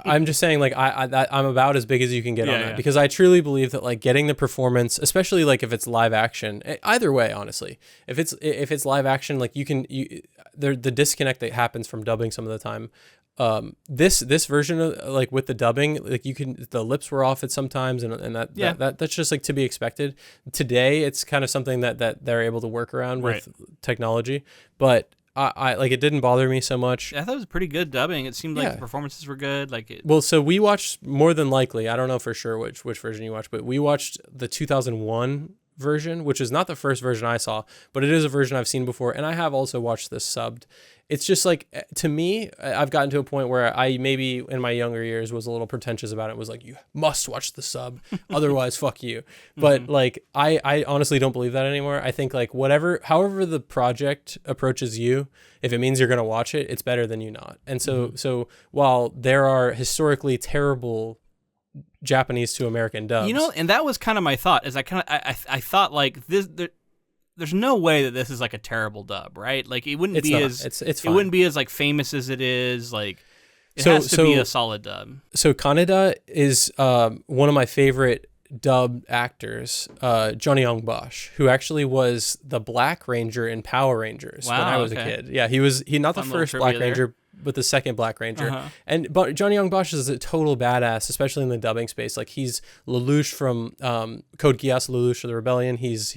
I'm just saying, like, I'm about as big as you can get on that, because I truly believe that, like, getting the performance, especially like if it's live action, either way, honestly, if it's live action, like the disconnect that happens from dubbing some of the time, this version of like with the dubbing, like the lips were off at sometimes, and that's just like to be expected. Today, it's kind of something that they're able to work around with technology, but I like it didn't bother me so much. I thought it was pretty good dubbing. It seemed like the performances were good. Well, so we watched more than likely. I don't know for sure which version you watched, but we watched the 2001 version, which is not the first version I saw, but it is a version I've seen before, and I have also watched this subbed. It's just like, to me, I've gotten to a point where I maybe in my younger years was a little pretentious about it. Was like, you must watch the sub, otherwise fuck you. But like, I honestly don't believe that anymore. I think like however the project approaches you, if it means you're gonna watch it, it's better than you not. And so while there are historically terrible Japanese to American dubs, and that was kind of my thought. Is I thought like this. There's no way that this is like a terrible dub, right? Like it wouldn't be as it's fine. It wouldn't be as like famous as it is. Like it has to be a solid dub. So Kaneda is one of my favorite dub actors, Johnny Young Bosch, who actually was the Black Ranger in Power Rangers when I was a kid. Yeah, he not the first Black Ranger, but the second Black Ranger. But Johnny Young Bosch is a total badass, especially in the dubbing space. Like he's Lelouch from Code Geass, Lelouch of the Rebellion. He's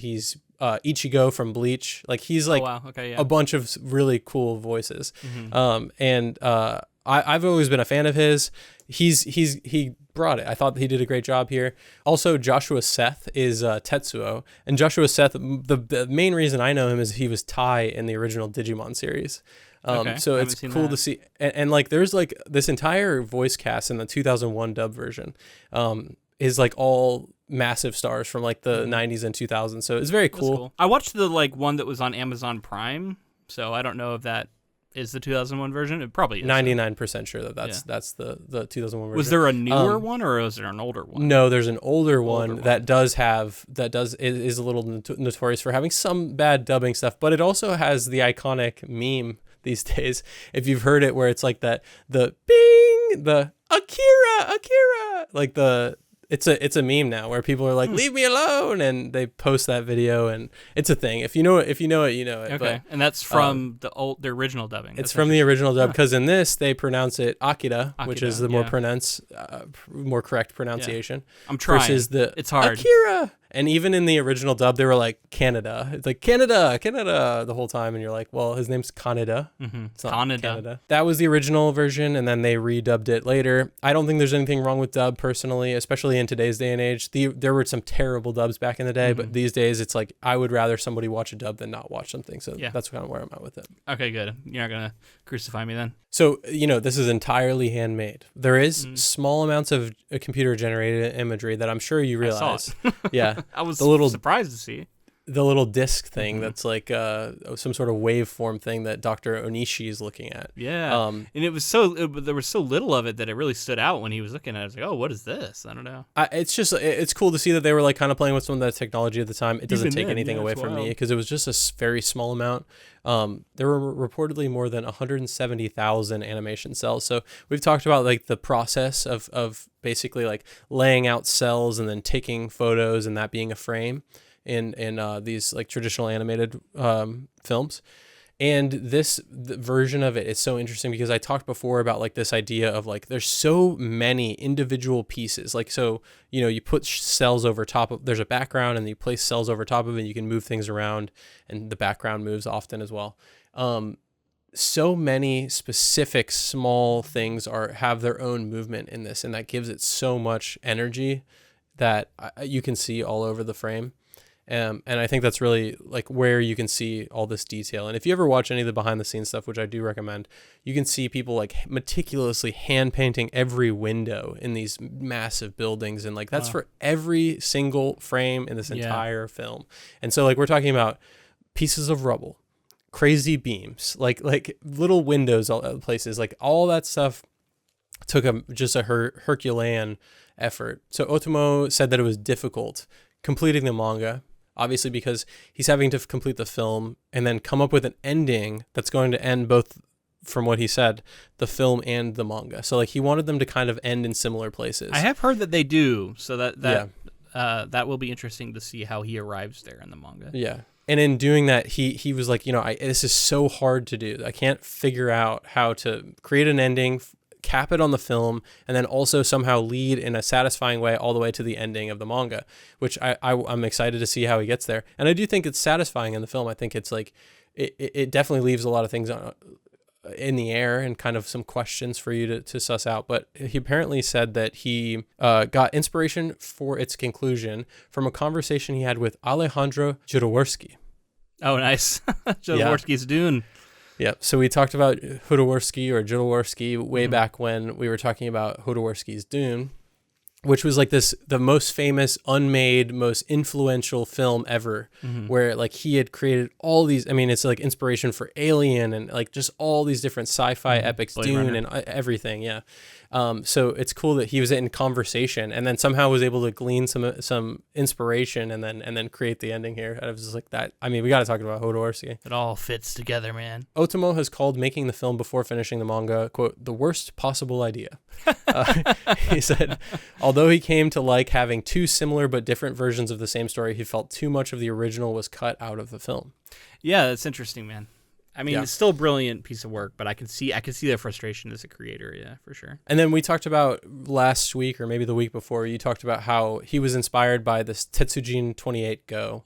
Ichigo from Bleach. Like he's like a bunch of really cool voices. I've always been a fan of his. He brought it. I thought he did a great job here. Also, Joshua Seth is Tetsuo, and Joshua Seth, the main reason I know him is he was Tai in the original Digimon series. So it's cool to see, and like there's like this entire voice cast in the 2001 dub version is like all massive stars from like the 90s and 2000s. So it's very cool. I watched the like one that was on Amazon Prime, so I don't know if that is the 2001 version. It probably is. 99% sure that's the 2001 version. Was there a newer one or was there an older one? No, there's an older one that is a little notorious for having some bad dubbing stuff, but it also has the iconic meme these days, if you've heard it, where it's like the bing, the Akira, like it's a meme now where people are like, leave me alone, and they post that video, and it's a thing. If you know it, you know it. Okay, but, and that's from the original dubbing. It's from the original dub, because in this they pronounce it Akira, which is the more correct pronunciation. I'm trying. Versus it's hard. Akira. And even in the original dub, they were like Canada. It's like Canada the whole time. And you're like, well, his name's Kaneda. It's not Canada. That was the original version, and then they redubbed it later. I don't think there's anything wrong with dub personally, especially in today's day and age. There were some terrible dubs back in the day, but these days it's like I would rather somebody watch a dub than not watch something. So that's kind of where I'm at with it. Okay, good. You're not going to crucify me then? So, this is entirely handmade. There is small amounts of computer-generated imagery that I'm sure you realize. I saw it. Yeah. I was surprised to see. The little disc thing that's like some sort of waveform thing that Dr. Onishi is looking at. Yeah. And it was there was so little of it that it really stood out when he was looking at it. I was like, oh, what is this? I don't know. It's cool to see that they were like kind of playing with some of the technology at the time. It doesn't take anything away from me because it was just a very small amount. There were reportedly more than 170,000 animation cells. So we've talked about like the process of basically like laying out cells and then taking photos and that being a frame in these like traditional animated films. And the version of it is so interesting because I talked before about like this idea of like there's so many individual pieces. Like, so, you put cells over top of, there's a background and you place cells over top of it, and you can move things around, and the background moves often as well. So many specific small things have their own movement in this, and that gives it so much energy that you can see all over the frame. And I think that's really like where you can see all this detail. And if you ever watch any of the behind the scenes stuff, which I do recommend, you can see people like meticulously hand painting every window in these massive buildings. And like, that's for every single frame in this entire film. And so like, we're talking about pieces of rubble, crazy beams, like little windows, all places, like all that stuff took just a Herculean effort. So Otomo said that it was difficult completing the manga, obviously because he's having to complete the film and then come up with an ending that's going to end both, from what he said, the film and the manga. So like he wanted them to kind of end in similar places. I have heard that they do, so that will be interesting to see how he arrives there in the manga. Yeah. And in doing that, he was like, this is so hard to do. I can't figure out how to create an ending, cap it on the film, and then also somehow lead in a satisfying way all the way to the ending of the manga, which I'm excited to see how he gets there. And I do think it's satisfying in the film. I think it's like, it definitely leaves a lot of things in the air and kind of some questions for you to suss out. But he apparently said that he got inspiration for its conclusion from a conversation he had with Alejandro Jodorowsky. Oh, nice. Jodorowsky's Dune. Yeah. So we talked about Jodorowsky way back when we were talking about Jodorowsky's Dune, which was like the most famous, unmade, most influential film ever, where like he had created all these, I mean, it's like inspiration for Alien and like just all these different sci-fi epics, Blade Dune Runner. and everything. Yeah. So it's cool that he was in conversation and then somehow was able to glean some inspiration and then create the ending here. I was just like that. I mean, we got to talk about Jodorowsky. It all fits together, man. Otomo has called making the film before finishing the manga, quote, the worst possible idea. He said, although he came to like having two similar but different versions of the same story, he felt too much of the original was cut out of the film. Yeah, that's interesting, man. I mean, It's still a brilliant piece of work, but I can see the frustration as a creator, yeah, for sure. And then we talked about last week, or maybe the week before, you talked about how he was inspired by this Tetsujin 28 Go.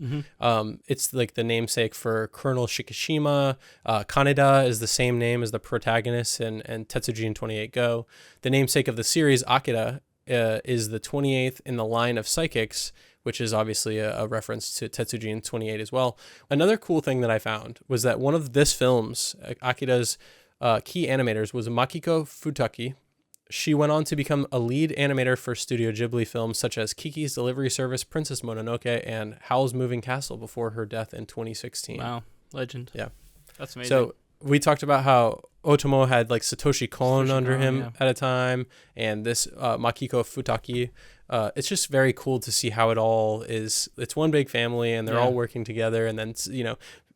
It's like the namesake for Colonel Shikishima. Kaneda is the same name as the protagonist in Tetsujin 28 Go. The namesake of the series, Akira, is the 28th in the line of psychics, which is obviously a reference to Tetsujin 28 as well. Another cool thing that I found was that one of this film's, Akira's key animators was Makiko Futaki. She went on to become a lead animator for Studio Ghibli films such as Kiki's Delivery Service, Princess Mononoke, and Howl's Moving Castle before her death in 2016. Wow, legend. Yeah. That's amazing. So we talked about how Otomo had like Satoshi Kon under him at a time, and this Makiko Futaki. It's just very cool to see how it all is. It's one big family, and they're all working together. And then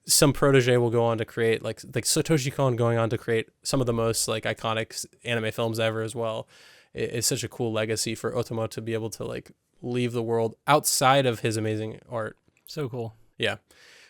some protege will go on to create like Satoshi Kon going on to create some of the most like iconic anime films ever as well. It's such a cool legacy for Otomo to be able to like leave the world outside of his amazing art. So cool. Yeah.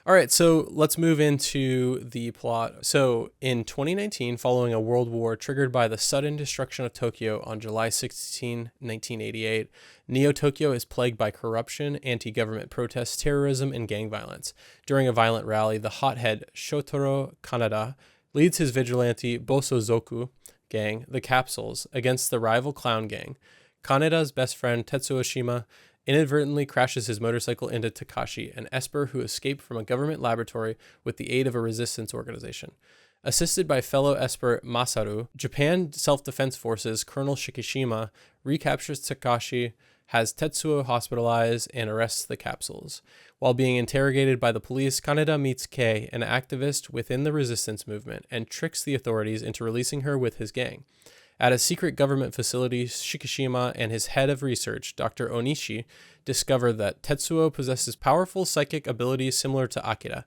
All right, so let's move into the plot. So in 2019, following a world war triggered by the sudden destruction of Tokyo on July 16, 1988, Neo-Tokyo is plagued by corruption, anti-government protests, terrorism, and gang violence. During a violent rally, the hothead Shotaro Kaneda leads his vigilante Bosozoku gang, the Capsules, against the rival clown gang. Kaneda's best friend Tetsuo Shima inadvertently crashes his motorcycle into Takashi, an esper who escaped from a government laboratory with the aid of a resistance organization. Assisted by fellow esper Masaru, Japan Self-Defense Forces Colonel Shikishima recaptures Takashi, has Tetsuo hospitalized, and arrests the Capsules. While being interrogated by the police, Kaneda meets Kei, an activist within the resistance movement, and tricks the authorities into releasing her with his gang. At a secret government facility, Shikishima and his head of research, Dr. Onishi, discover that Tetsuo possesses powerful psychic abilities similar to Akira,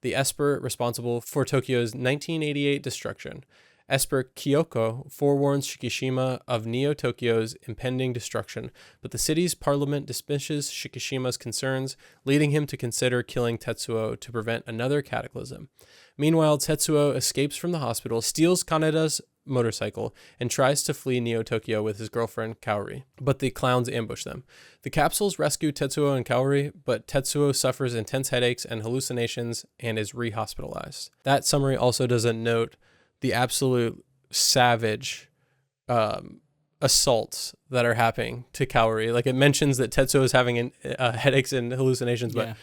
the esper responsible for Tokyo's 1988 destruction. Esper Kyoko forewarns Shikishima of Neo-Tokyo's impending destruction, but the city's parliament dismisses Shikishima's concerns, leading him to consider killing Tetsuo to prevent another cataclysm. Meanwhile, Tetsuo escapes from the hospital, steals Kaneda's motorcycle, and tries to flee Neo-Tokyo with his girlfriend Kaori, but the clowns ambush them. The Capsules rescue Tetsuo and Kaori, but Tetsuo suffers intense headaches and hallucinations and is re-hospitalized. That summary also doesn't note the absolute savage assaults that are happening to Kaori. Like, it mentions that Tetsuo is having headaches and hallucinations, but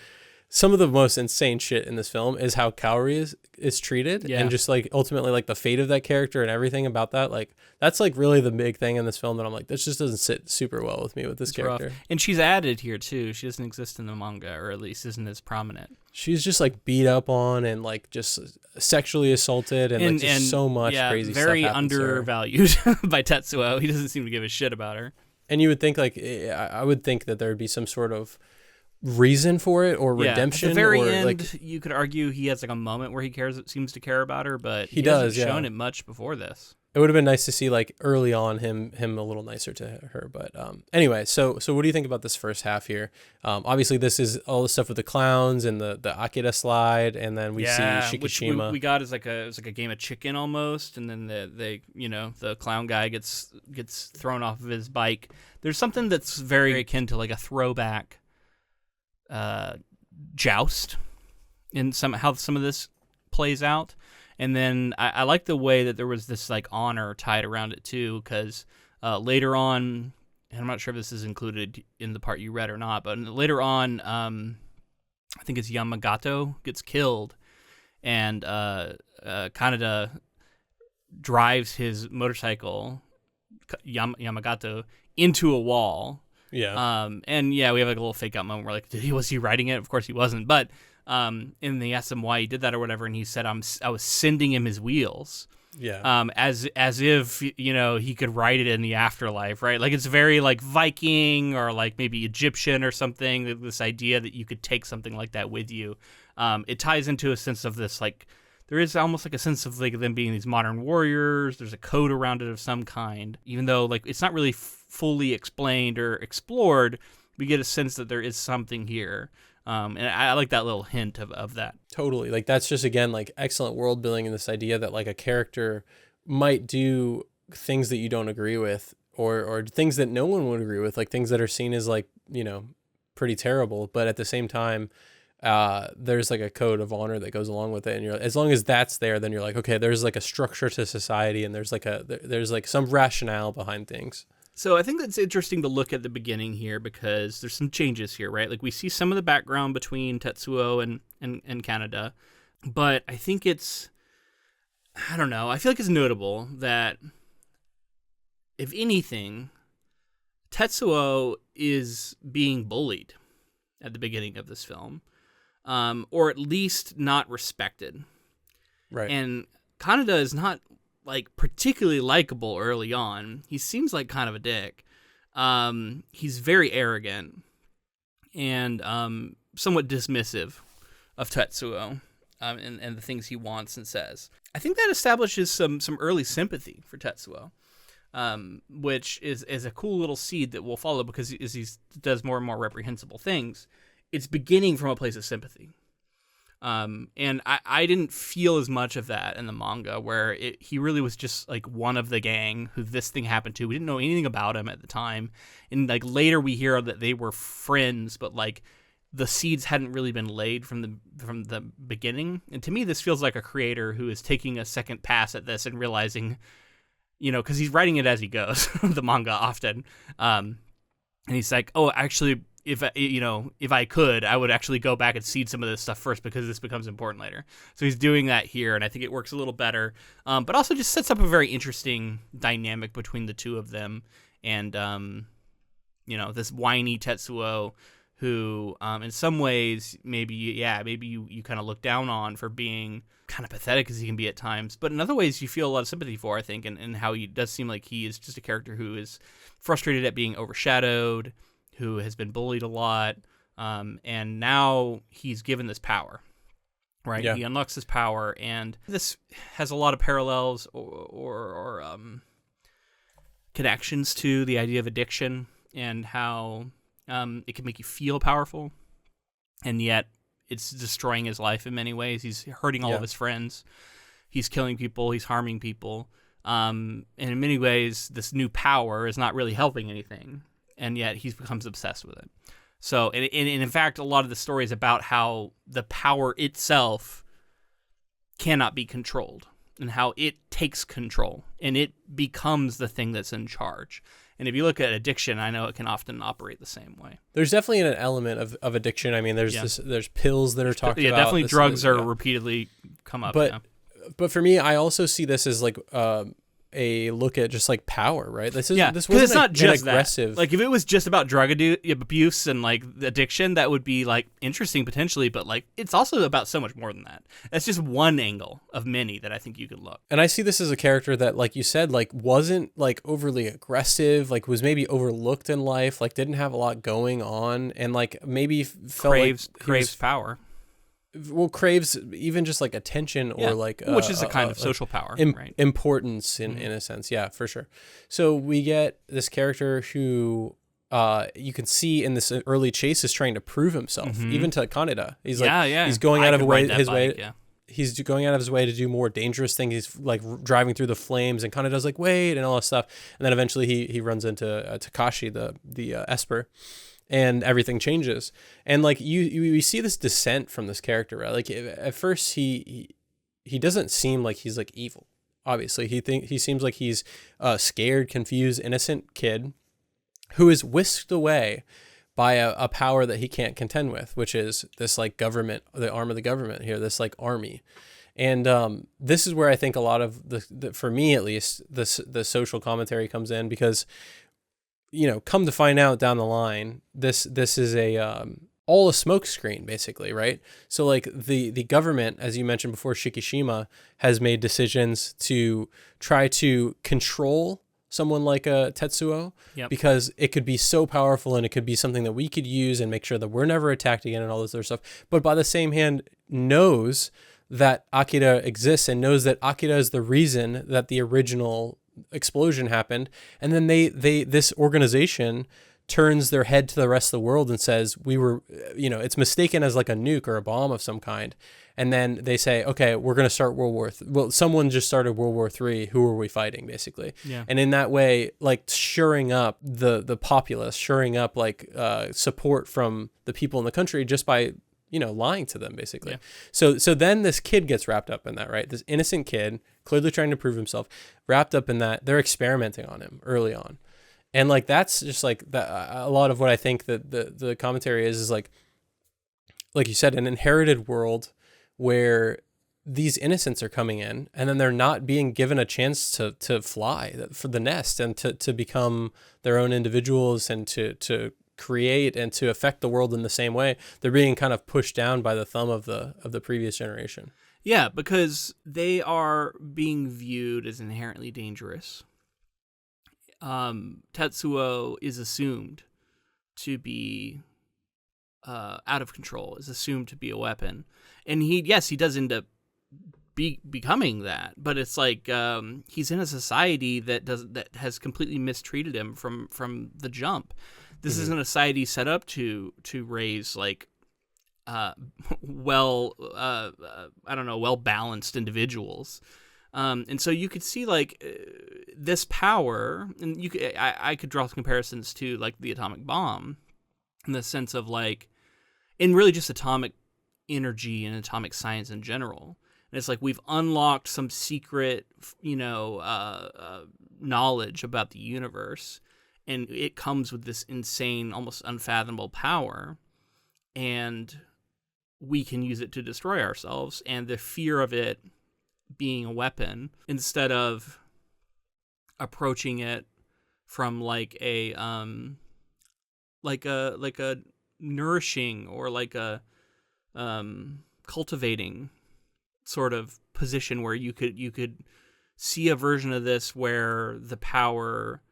some of the most insane shit in this film is how Kaori is treated, and just like ultimately like the fate of that character and everything about that. Like, that's like really the big thing in this film that I'm like, this just doesn't sit super well with me with this character. Rough. And she's added here too. She doesn't exist in the manga, or at least isn't as prominent. She's just like beat up on and like just sexually assaulted and like just so much crazy stuff very happens to her. Undervalued by Tetsuo. He doesn't seem to give a shit about her. And you would think like, I would think that there would be some sort of reason for it or redemption. At the very or end, like, you could argue he has like a moment where he seems to care about her, but he doesn't shown it much before this. It would have been nice to see like early on him a little nicer to her. But anyway, so what do you think about this first half here? Obviously, this is all the stuff with the clowns and the Akira slide, and then we see Shikishima. Which we got as like a game of chicken almost, and then the clown guy gets thrown off of his bike. There's something that's very akin to like a throwback joust in how some of this plays out. And then I like the way that there was this like honor tied around it too, because later on, and I'm not sure if this is included in the part you read or not, but later on, I think it's Yamagato gets killed, and Kaneda drives his motorcycle, Yamagato, into a wall. Yeah. And yeah, we have like a little fake out moment where like, was he riding it? Of course he wasn't, but. And they asked him why he did that or whatever, and he said, I was sending him his wheels. Yeah. As if, he could ride it in the afterlife, right? Like, it's very, like, Viking or, like, maybe Egyptian or something, this idea that you could take something like that with you. It ties into a sense of this, like, there is almost like a sense of, like, them being these modern warriors. There's a code around it of some kind. Even though, like, it's not really fully explained or explored, we get a sense that there is something here. And I like that little hint of that. Totally. Like, that's just, again, like, excellent world building, and this idea that, like, a character might do things that you don't agree with, or things that no one would agree with, like things that are seen as, like, pretty terrible. But at the same time, there's like a code of honor that goes along with it. And as long as that's there, then you're like, okay, there's like a structure to society, and there's like some rationale behind things. So I think that's interesting to look at the beginning here, because there's some changes here, right? Like, we see some of the background between Tetsuo and Kaneda, but I think I don't know, I feel like it's notable that, if anything, Tetsuo is being bullied at the beginning of this film, or at least not respected. Right. And Kaneda is not like particularly likable early on. He seems like kind of a dick. He's very arrogant and somewhat dismissive of Tetsuo and the things he wants and says. I think that establishes some early sympathy for Tetsuo, which is a cool little seed that we'll follow, because as he does more and more reprehensible things, it's beginning from a place of sympathy. And I didn't feel as much of that in the manga, where he really was just like one of the gang who this thing happened to. We didn't know anything about him at the time. And like later we hear that they were friends, but like the seeds hadn't really been laid from the beginning. And to me, this feels like a creator who is taking a second pass at this and realizing, because he's writing it as he goes, the manga often. And he's like, oh, actually, if I could, I would actually go back and seed some of this stuff first, because this becomes important later. So he's doing that here, and I think it works a little better. But also just sets up a very interesting dynamic between the two of them, and this whiny Tetsuo, who in some ways maybe you kind of look down on for being kind of pathetic as he can be at times, but in other ways you feel a lot of sympathy for, I think, and how he does seem like he is just a character who is frustrated at being overshadowed, who has been bullied a lot, and now he's given this power, right? Yeah. He unlocks this power, and this has a lot of parallels or connections to the idea of addiction, and how it can make you feel powerful, and yet it's destroying his life in many ways. He's hurting all of his friends. He's killing people. He's harming people. And in many ways, this new power is not really helping anything. And yet he becomes obsessed with it. So, and in fact, a lot of the story is about how the power itself cannot be controlled, and how it takes control, and it becomes the thing that's in charge. And if you look at addiction, I know it can often operate the same way. There's definitely an element of addiction. I mean, there's pills that are talked about. Yeah, definitely drugs are repeatedly come up. But for me, I also see this as like a look at just like power, right? This wasn't it's not just aggressive. That. Like, if it was just about drug abuse and like addiction, that would be like interesting potentially, but like it's also about so much more than that. That's just one angle of many that I think you could look. And I see this as a character that, like you said, like wasn't like overly aggressive, like was maybe overlooked in life, like didn't have a lot going on, and like maybe felt craves power. craves even just like attention or like which is a kind of social power, right? Importance in a sense. Yeah, for sure. So we get this character who you can see in this early chase is trying to prove himself, even to Kaneda. He's he's going out of his way. Yeah. He's going out of his way to do more dangerous things. He's like driving through the flames, and Kaneda's like, wait, and all this stuff. And then eventually he runs into Takashi, the Esper, and everything changes. And like you see this descent from this character, right? Like at first he doesn't seem like he's like evil. Obviously, he seems like he's a scared, confused, innocent kid who is whisked away by a power that he can't contend with, which is this like government, the arm of the government here, this like army. And this is where I think a lot of the for me at least, the social commentary comes in, because, you know, come to find out down the line, this is all a smoke screen basically, right? So like the government, as you mentioned before, Shikishima, has made decisions to try to control someone like a Tetsuo, because it could be so powerful and it could be something that we could use and make sure that we're never attacked again and all this other stuff. But by the same hand, knows that Akira exists and knows that Akira is the reason that the original explosion happened. And then this organization turns their head to the rest of the world and says, we were, you know, it's mistaken as like a nuke or a bomb of some kind. And then they say, okay, we're going to start someone just started World War III. Who are we fighting, basically? Yeah. And in that way, like shoring up the populace, shoring up like support from the people in the country just by, you know, lying to them, basically. Yeah. So then this kid gets wrapped up in that, right? This innocent kid, clearly trying to prove himself, wrapped up in that. They're experimenting on him early on. And like that's just like a lot of what I think that the commentary is like you said, an inherited world where these innocents are coming in and then they're not being given a chance to fly for the nest and to become their own individuals and to create and to affect the world in the same way. They're being kind of pushed down by the thumb of the previous generation. Yeah, because they are being viewed as inherently dangerous. Tetsuo is assumed to be out of control, is assumed to be a weapon. And he does end up becoming that, but it's like he's in a society that has completely mistreated him from the jump. This isn't a society set up to raise like well balanced individuals. And so you could see like this power, and I could draw comparisons to like the atomic bomb, in the sense of like, in really just atomic energy and atomic science in general. And it's like we've unlocked some secret, knowledge about the universe, and it comes with this insane, almost unfathomable power, and we can use it to destroy ourselves. And the fear of it being a weapon, instead of approaching it from like a nourishing or like a cultivating sort of position, where you could see a version of this where the power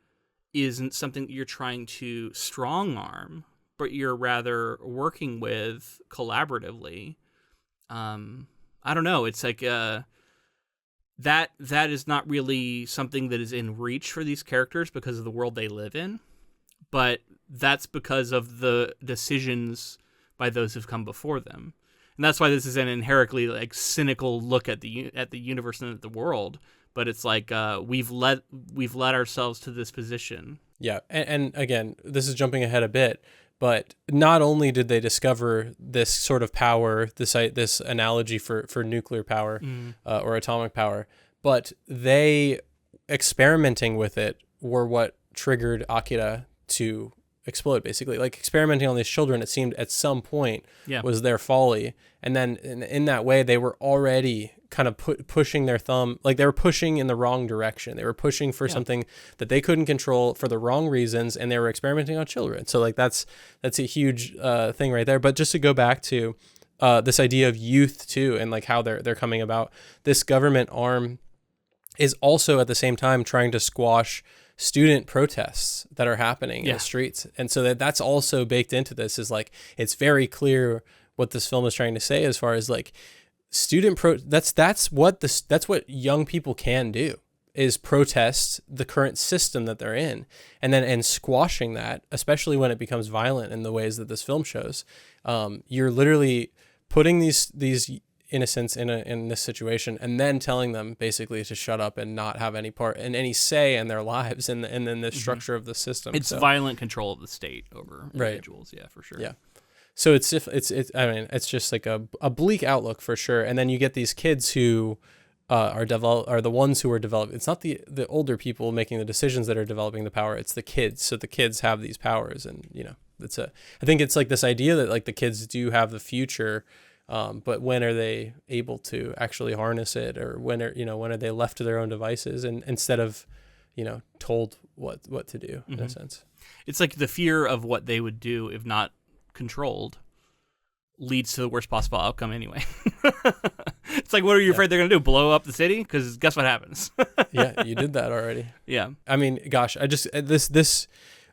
isn't something that you're trying to strong arm, but you're rather working with collaboratively. I don't know. It's like that is not really something that is in reach for these characters because of the world they live in, but that's because of the decisions by those who've come before them. And that's why this is an inherently like cynical look at the universe and at the world. But it's like we've led ourselves to this position. Yeah, and again, this is jumping ahead a bit, but not only did they discover this sort of power, this analogy for nuclear power or atomic power, but they experimenting with it were what triggered Akira to explode, basically. Like experimenting on these children, it seemed at some point was their folly, and then in that way they were already kind of pushing their thumb, like they were pushing in the wrong direction. They were pushing for something that they couldn't control for the wrong reasons, and they were experimenting on children. So like that's a huge thing right there. But just to go back to this idea of youth too, and like how they're coming about, this government arm is also at the same time trying to squash student protests that are happening in the streets. And so that's also baked into this, is like, it's very clear what this film is trying to say as far as like that's what young people can do, is protest the current system that they're in, and squashing that, especially when it becomes violent in the ways that this film shows. You're literally putting these innocents in this situation, and then telling them basically to shut up and not have any part and any say in their lives and in the structure of the system. It's violent control of the state over individuals. Right. Yeah, for sure. Yeah. So it's it's just like a bleak outlook for sure. And then you get these kids who are the ones who are developing. It's not the older people making the decisions that are developing the power. It's the kids. So the kids have these powers, and I think it's like this idea that like the kids do have the future, but when are they able to actually harness it, or when are they left to their own devices, and instead of told what to do in a sense. It's like the fear of what they would do if not controlled leads to the worst possible outcome anyway. It's like, what are you afraid they're going to do? Blow up the city? Because guess what happens? Yeah, you did that already. Yeah. I mean, gosh, I just, this,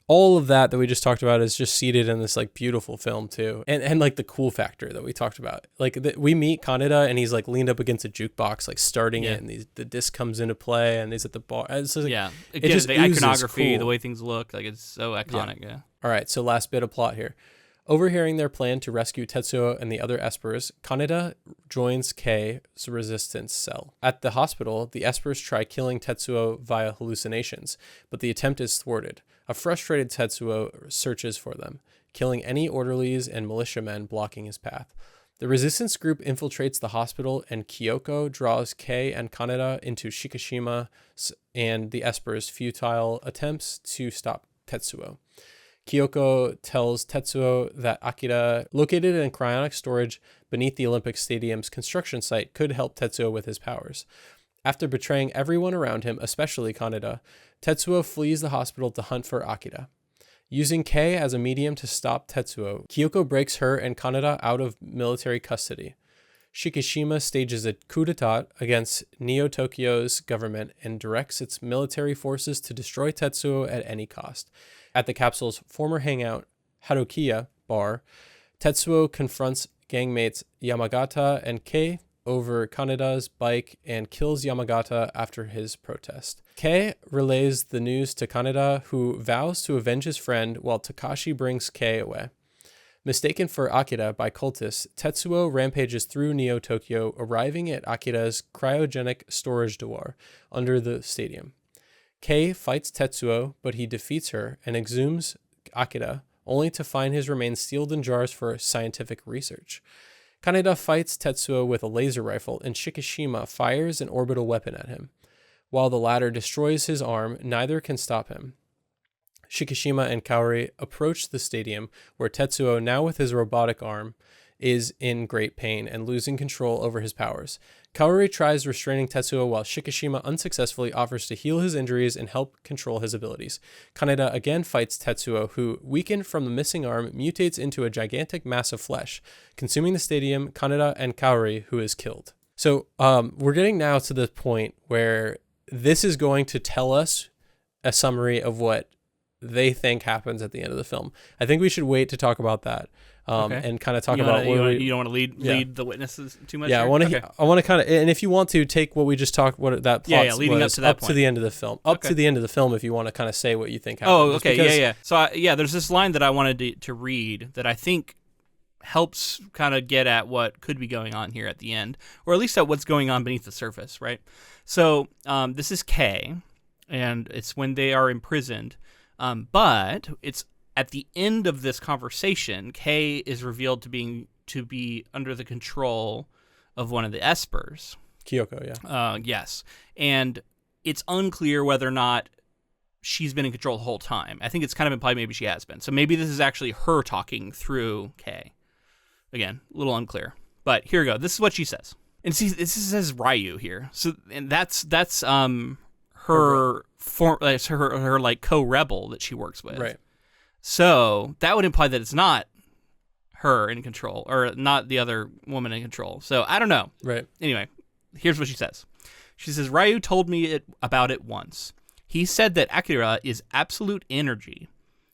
all of that we just talked about is just seated in this like beautiful film too. And like the cool factor that we talked about. Like we meet Kaneda and he's like leaned up against a jukebox, like starting it, and the disc comes into play and he's at the bar. It's just, Again, it just the iconography, cool. The way things look, like it's so iconic. Yeah. All right, so last bit of plot here. Overhearing their plan to rescue Tetsuo and the other Espers, Kaneda joins Kei's resistance cell. At the hospital, the Espers try killing Tetsuo via hallucinations, but the attempt is thwarted. A frustrated Tetsuo searches for them, killing any orderlies and militiamen blocking his path. The resistance group infiltrates the hospital, and Kyoko draws Kei and Kaneda into Shikishima and the Espers' futile attempts to stop Tetsuo. Kyoko tells Tetsuo that Akira, located in cryonic storage beneath the Olympic Stadium's construction site, could help Tetsuo with his powers. After betraying everyone around him, especially Kaneda, Tetsuo flees the hospital to hunt for Akira. Using Kei as a medium to stop Tetsuo, Kyoko breaks her and Kaneda out of military custody. Shikishima stages a coup d'etat against Neo-Tokyo's government and directs its military forces to destroy Tetsuo at any cost. At the capsule's former hangout, Harukiya bar, Tetsuo confronts gangmates Yamagata and Kei over Kaneda's bike and kills Yamagata after his protest. Kei relays the news to Kaneda, who vows to avenge his friend while Takashi brings Kei away. Mistaken for Akira by cultists, Tetsuo rampages through Neo-Tokyo, arriving at Akira's cryogenic storage door under the stadium. Kei fights Tetsuo, but he defeats her and exhumes Akira, only to find his remains sealed in jars for scientific research. Kaneda fights Tetsuo with a laser rifle, and Shikishima fires an orbital weapon at him. While the latter destroys his arm, neither can stop him. Shikishima and Kaori approach the stadium, where Tetsuo, now with his robotic arm, is in great pain and losing control over his powers. Kaori tries restraining Tetsuo while Shikishima unsuccessfully offers to heal his injuries and help control his abilities. Kaneda again fights Tetsuo, who, weakened from the missing arm, mutates into a gigantic mass of flesh, consuming the stadium, Kaneda, and Kaori, who is killed. So we're getting now to the point where this is going to tell us a summary of what they think happens at the end of the film. I think we should wait to talk about that. And kind of talk about you don't want to lead the witnesses too much. Yeah, here? I want to kind of, and if you want to take what we just talked, what that plot leading was, up to that point. to the end of the film, to the end of the film, if you want to kind of say what you think happened. Oh, okay, So there's this line that I wanted to read that I think helps kind of get at what could be going on here at the end, or at least at what's going on beneath the surface, right? So this is Kei, and it's when they are imprisoned, but it's at the end of this conversation, Kei is revealed to be under the control of one of the Espers. Kyoko, yeah. Yes. And it's unclear whether or not she's been in control the whole time. I think it's kind of implied maybe she has been. So maybe this is actually her talking through Kei. Again, a little unclear. But here we go. This is what she says. And see, this says Ryu here. So, and that's her like co-rebel that she works with. Right. So that would imply that it's not her in control, or not the other woman in control. So I don't know. Right. Anyway, here's what she says. She says, Ryu told me about it once. He said that Akira is absolute energy.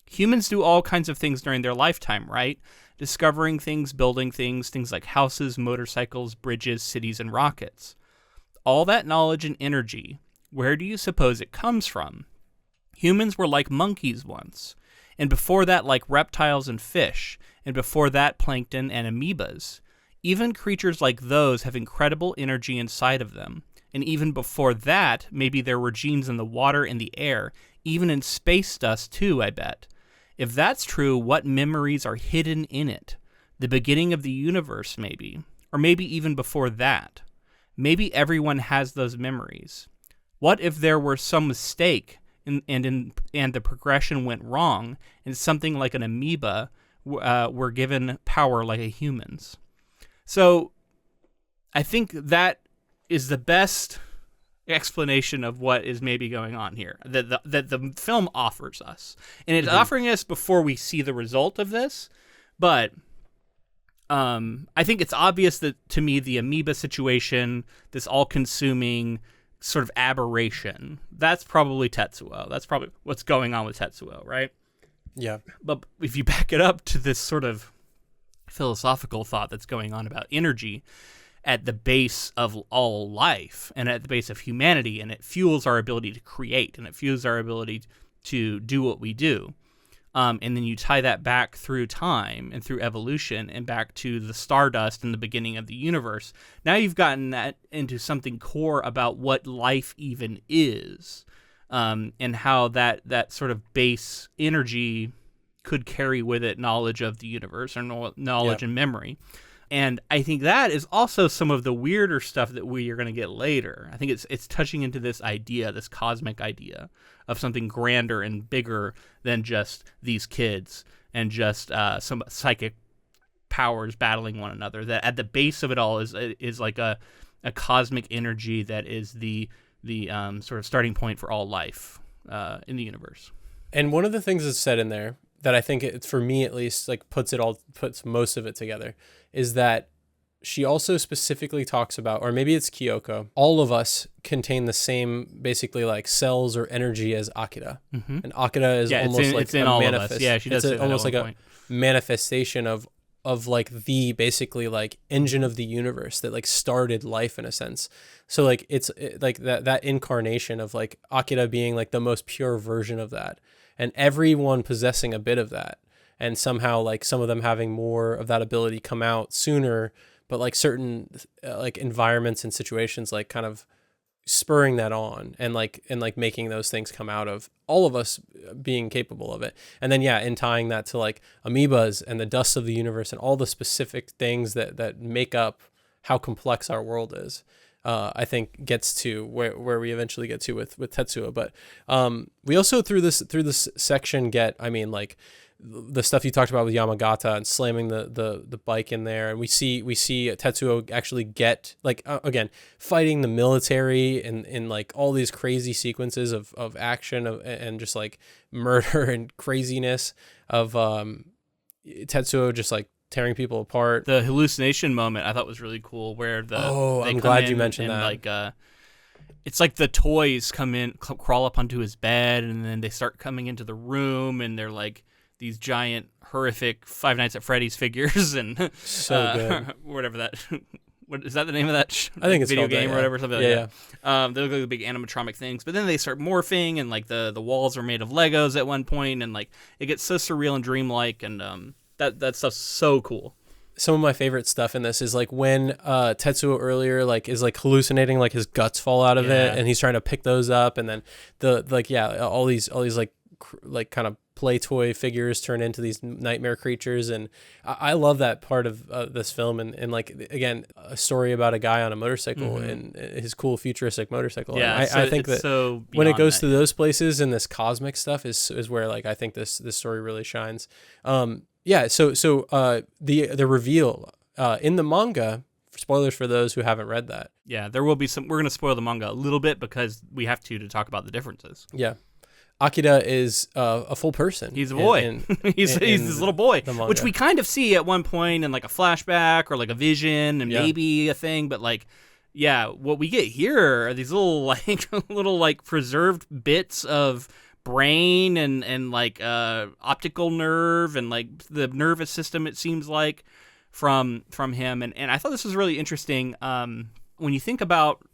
Humans do all kinds of things during their lifetime, right? Discovering things, building things like houses, motorcycles, bridges, cities, and rockets. All that knowledge and energy, where do you suppose it comes from? Humans were like monkeys once, and before that like reptiles and fish, and before that plankton and amoebas. Even creatures like those have incredible energy inside of them. And even before that, maybe there were genes in the water and the air, even in space dust too, I bet. If that's true, what memories are hidden in it? The beginning of the universe, maybe. Or maybe even before that. Maybe everyone has those memories. What if there were some mistake and the progression went wrong, and something like an amoeba were given power like a human's? So I think that is the best explanation of what is maybe going on here that the film offers us, and it's offering us before we see the result of this. But I think it's obvious that, to me, the amoeba situation, this all-consuming sort of aberration, that's probably Tetsuo. That's probably what's going on with Tetsuo, right? Yeah. But if you back it up to this sort of philosophical thought that's going on about energy at the base of all life and at the base of humanity, and it fuels our ability to create, and it fuels our ability to do what we do. And then you tie that back through time and through evolution and back to the stardust and the beginning of the universe. Now you've gotten that into something core about what life even is, and how that sort of base energy could carry with it knowledge of the universe, or knowledge and memory. And I think that is also some of the weirder stuff that we are going to get later. I think it's touching into this idea, this cosmic idea of something grander and bigger than just these kids and just some psychic powers battling one another. That at the base of it all is like a cosmic energy that is the sort of starting point for all life in the universe. And one of the things that's said in there that I think it's, for me at least, like puts most of it together, is that she also specifically talks about, or maybe it's Kyoko, all of us contain the same basically like cells or energy as Akira. Mm-hmm. And Akira is almost like a manifest. Yeah, she does. It's almost like a manifestation of like the basically like engine of the universe that like started life in a sense. So like it's like that incarnation of like Akira being like the most pure version of that, and everyone possessing a bit of that, and somehow like some of them having more of that ability come out sooner, but like certain like environments and situations like kind of spurring that on and making those things come out of all of us being capable of it. And then in tying that to like amoebas and the dust of the universe and all the specific things that make up how complex our world is, I think gets to where we eventually get to with Tetsuo. But we also through this section get, I mean, like the stuff you talked about with Yamagata and slamming the bike in there, and we see Tetsuo actually get like again fighting the military in like all these crazy sequences of action and just like murder and craziness of Tetsuo just like tearing people apart. The hallucination moment I thought was really cool, where I'm glad you mentioned that. Like it's like the toys come in, crawl up onto his bed, and then they start coming into the room, and they're like these giant, horrific Five Nights at Freddy's figures, and so good. Whatever that. What is that the name of that? I think it's video called game that, or whatever, something like that. Yeah. They look like the big animatronic things, but then they start morphing, and like the walls are made of Legos at one point, and like it gets so surreal and dreamlike, and that stuff's so cool. Some of my favorite stuff in this is like when Tetsuo earlier like is like hallucinating, like his guts fall out of it, and he's trying to pick those up, and then all these like kind of play toy figures turn into these nightmare creatures. And I love that part of this film, and like again a story about a guy on a motorcycle and his cool futuristic motorcycle. Yeah, I think that when it goes to those places and this cosmic stuff is where like I think this story really shines. So the reveal in the manga, spoilers for those who haven't read that. Yeah, there will be some. We're going to spoil the manga a little bit because we have to talk about the differences. Yeah. Akira is a full person. He's a boy. He's this little boy, which we kind of see at one point in like a flashback or like a vision and maybe a thing. But like, what we get here are these little preserved bits of brain and like optical nerve and like the nervous system, it seems like, from him. And I thought this was really interesting. When you think about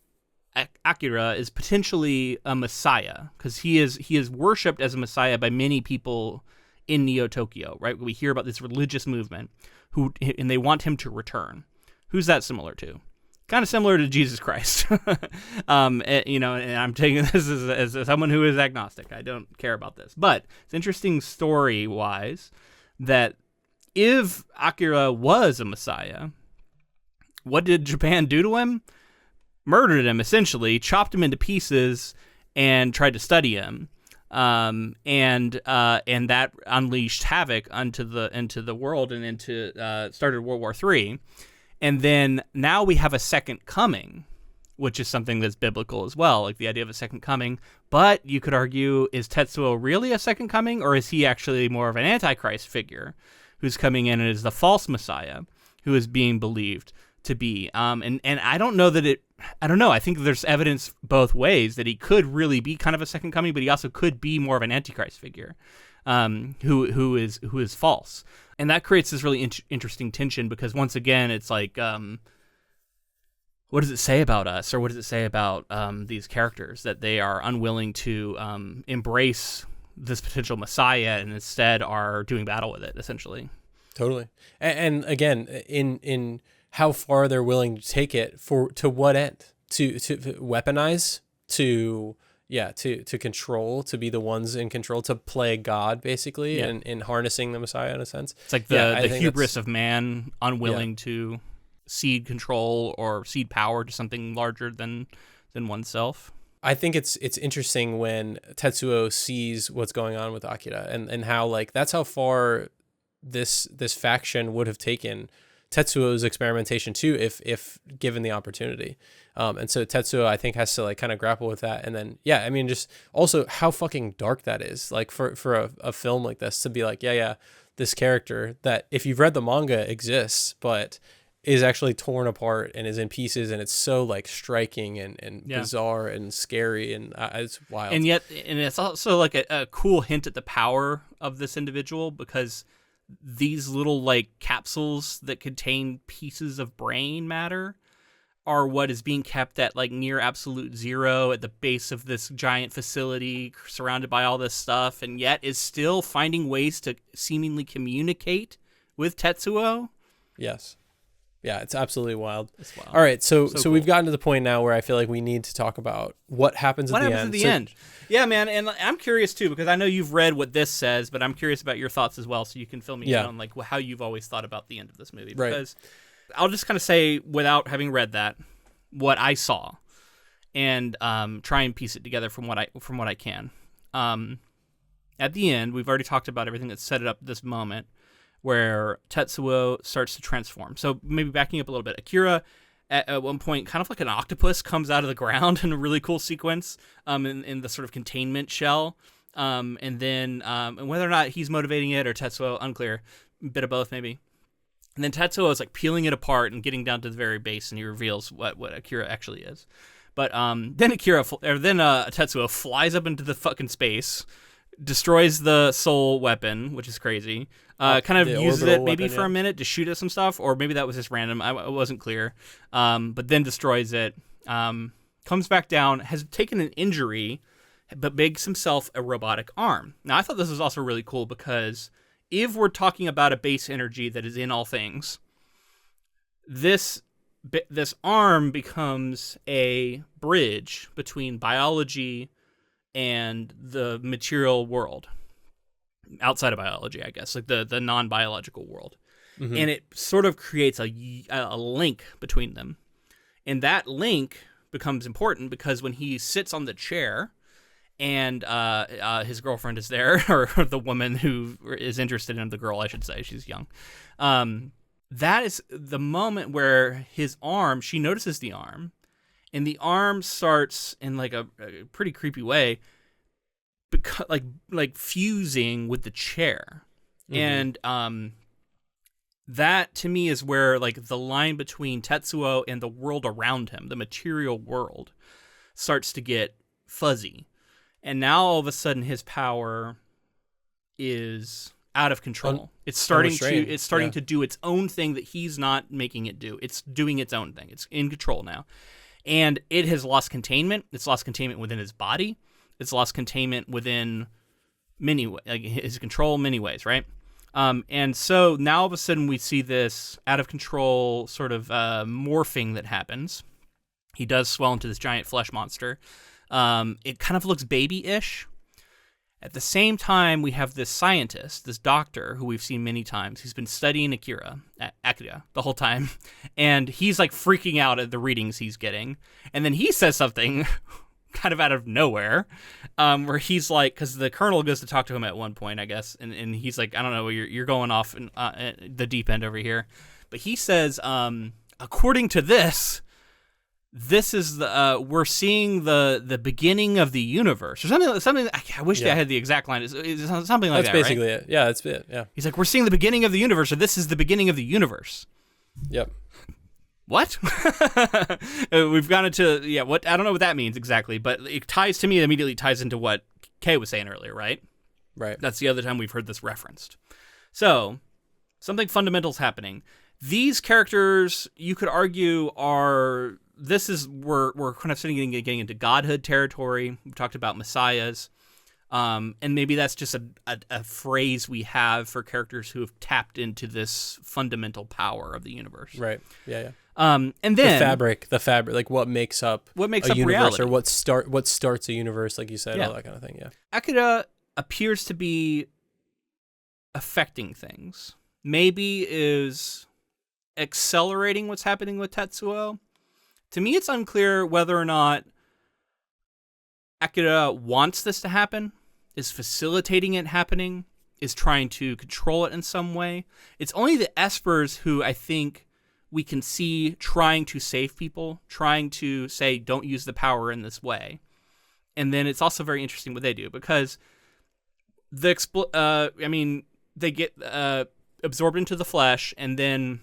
Akira is potentially a messiah, because he is worshipped as a messiah by many people in Neo Tokyo, right? We hear about this religious movement and they want him to return. Who's that similar to? Kind of similar to Jesus Christ. And I'm taking this as someone who is agnostic. I don't care about this. But it's interesting story-wise that if Akira was a messiah, what did Japan do to him? Murdered him, essentially, chopped him into pieces, and tried to study him. And that unleashed havoc into the world and started World War III. And then now we have a second coming, which is something that's biblical as well, like the idea of a second coming. But you could argue, is Tetsuo really a second coming, or is he actually more of an antichrist figure who's coming in and is the false messiah who is being believed to be? And I don't know that I don't know. I think there's evidence both ways that he could really be kind of a second coming, but he also could be more of an antichrist figure, who is false. And that creates this really interesting tension, because once again, it's like, what does it say about us, or what does it say about these characters, that they are unwilling to embrace this potential messiah and instead are doing battle with it, essentially. Totally. And again, in how far they're willing to take it, to what end? To weaponize, to control, to be the ones in control, to play God, basically, and in harnessing the Messiah in a sense. It's like the hubris of man, unwilling to cede control or cede power to something larger than oneself. I think it's interesting when Tetsuo sees what's going on with Akira and how, like, that's how far this faction would have taken Tetsuo's experimentation too, if given the opportunity. And so Tetsuo, I think, has to like kind of grapple with that. And then, I mean, just also how fucking dark that is, like for a film like this, to be like, this character that, if you've read the manga, exists, but is actually torn apart and is in pieces, and it's so like striking and bizarre and scary, and it's wild. And it's also like a cool hint at the power of this individual, because these little like capsules that contain pieces of brain matter are what is being kept at like near absolute zero at the base of this giant facility surrounded by all this stuff, and yet is still finding ways to seemingly communicate with Tetsuo. Yes. Yeah, it's absolutely wild. It's wild. All right, so cool. We've gotten to the point now where I feel like we need to talk about what happens at the end. Yeah, man, and I'm curious too, because I know you've read what this says, but I'm curious about your thoughts as well, so you can fill me in on like how you've always thought about the end of this movie. Because I'll just kind of say, without having read that, what I saw, and try and piece it together from what I can. At the end, we've already talked about everything that set it up this moment, where Tetsuo starts to transform. So maybe backing up a little bit, Akira at one point, kind of like an octopus, comes out of the ground in a really cool sequence, in the sort of containment shell. And then and whether or not he's motivating it or Tetsuo, unclear, a bit of both maybe. And then Tetsuo is like peeling it apart and getting down to the very base, and he reveals what Akira actually is. But then Tetsuo flies up into the fucking space, destroys the soul weapon, which is crazy. Kind of uses it maybe for a minute to shoot at some stuff, or maybe that was just random. I wasn't clear. But then destroys it. Comes back down, has taken an injury, but makes himself a robotic arm. Now, I thought this was also really cool, because if we're talking about a base energy that is in all things, this arm becomes a bridge between biology and the material world, outside of biology, I guess, like the non-biological world. Mm-hmm. And it sort of creates a link between them. And that link becomes important because when he sits on the chair and his girlfriend is there, or the woman who is interested in the girl, I should say, she's young. That is the moment where his arm, she notices the arm, and the arm starts in like a pretty creepy way, like fusing with the chair. Mm-hmm. And that to me is where like the line between Tetsuo and the world around him, the material world, starts to get fuzzy. And now all of a sudden his power is out of control. It's starting to do its own thing that he's not making it do. It's doing its own thing. It's in control now. And it has lost containment. It's lost containment within his body. It's lost containment within his control in many ways, right? And so now all of a sudden we see this out of control sort of morphing that happens. He does swell into this giant flesh monster. It kind of looks baby-ish. At the same time, we have this scientist, this doctor, who we've seen many times. He's been studying Akira the whole time, and he's like freaking out at the readings he's getting. And then he says something kind of out of nowhere, where he's like, because the colonel goes to talk to him at one point, I guess, and he's like, I don't know, you're going off in, the deep end over here. But he says, according to this is the we're seeing the beginning of the universe, or something. I wish I had the exact line. It's something like that. That's basically right? it. Yeah, that's it. Yeah. He's like, we're seeing the beginning of the universe, or this is the beginning of the universe. Yep. What? We've gone into what I don't know what that means exactly, but it immediately ties into what Kay was saying earlier, right? Right. That's the other time we've heard this referenced. So something fundamental is happening. These characters, you could argue, we're kind of getting into godhood territory. We talked about messiahs, and maybe that's just a phrase we have for characters who have tapped into this fundamental power of the universe. Right. Yeah. And then the fabric, like what makes up a universe, reality, or what starts a universe, like you said, all that kind of thing. Yeah. Akira appears to be affecting things. Maybe is accelerating what's happening with Tetsuo. To me, it's unclear whether or not Akira wants this to happen, is facilitating it happening, is trying to control it in some way. It's only the Espers who I think we can see trying to save people, trying to say, don't use the power in this way. And then it's also very interesting what they do, because they get absorbed into the flesh, and then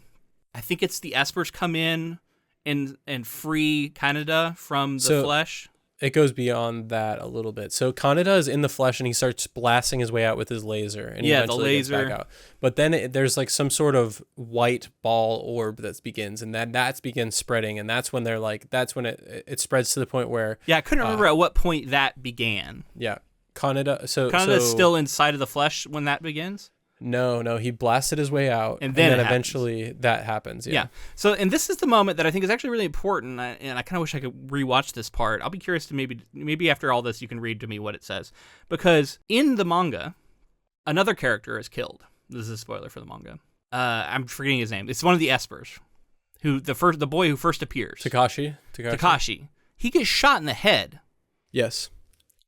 I think it's the Espers come in and free Kaneda from the flesh. It goes beyond that a little bit. So Kaneda is in the flesh, and he starts blasting his way out with his laser, and he eventually gets back out. But then there's like some sort of white ball orb that begins, and that begins spreading, and that's when it spreads to the point where I couldn't remember at what point that began. Yeah, Kaneda's still inside of the flesh when that begins. No, he blasted his way out, and then eventually that happens. Yeah. So, and this is the moment that I think is actually really important, and I kind of wish I could rewatch this part. I'll be curious to maybe after all this you can read to me what it says, because in the manga, another character is killed. This is a spoiler for the manga. I'm forgetting his name. It's one of the Espers, the boy who first appears. Takashi. He gets shot in the head. Yes.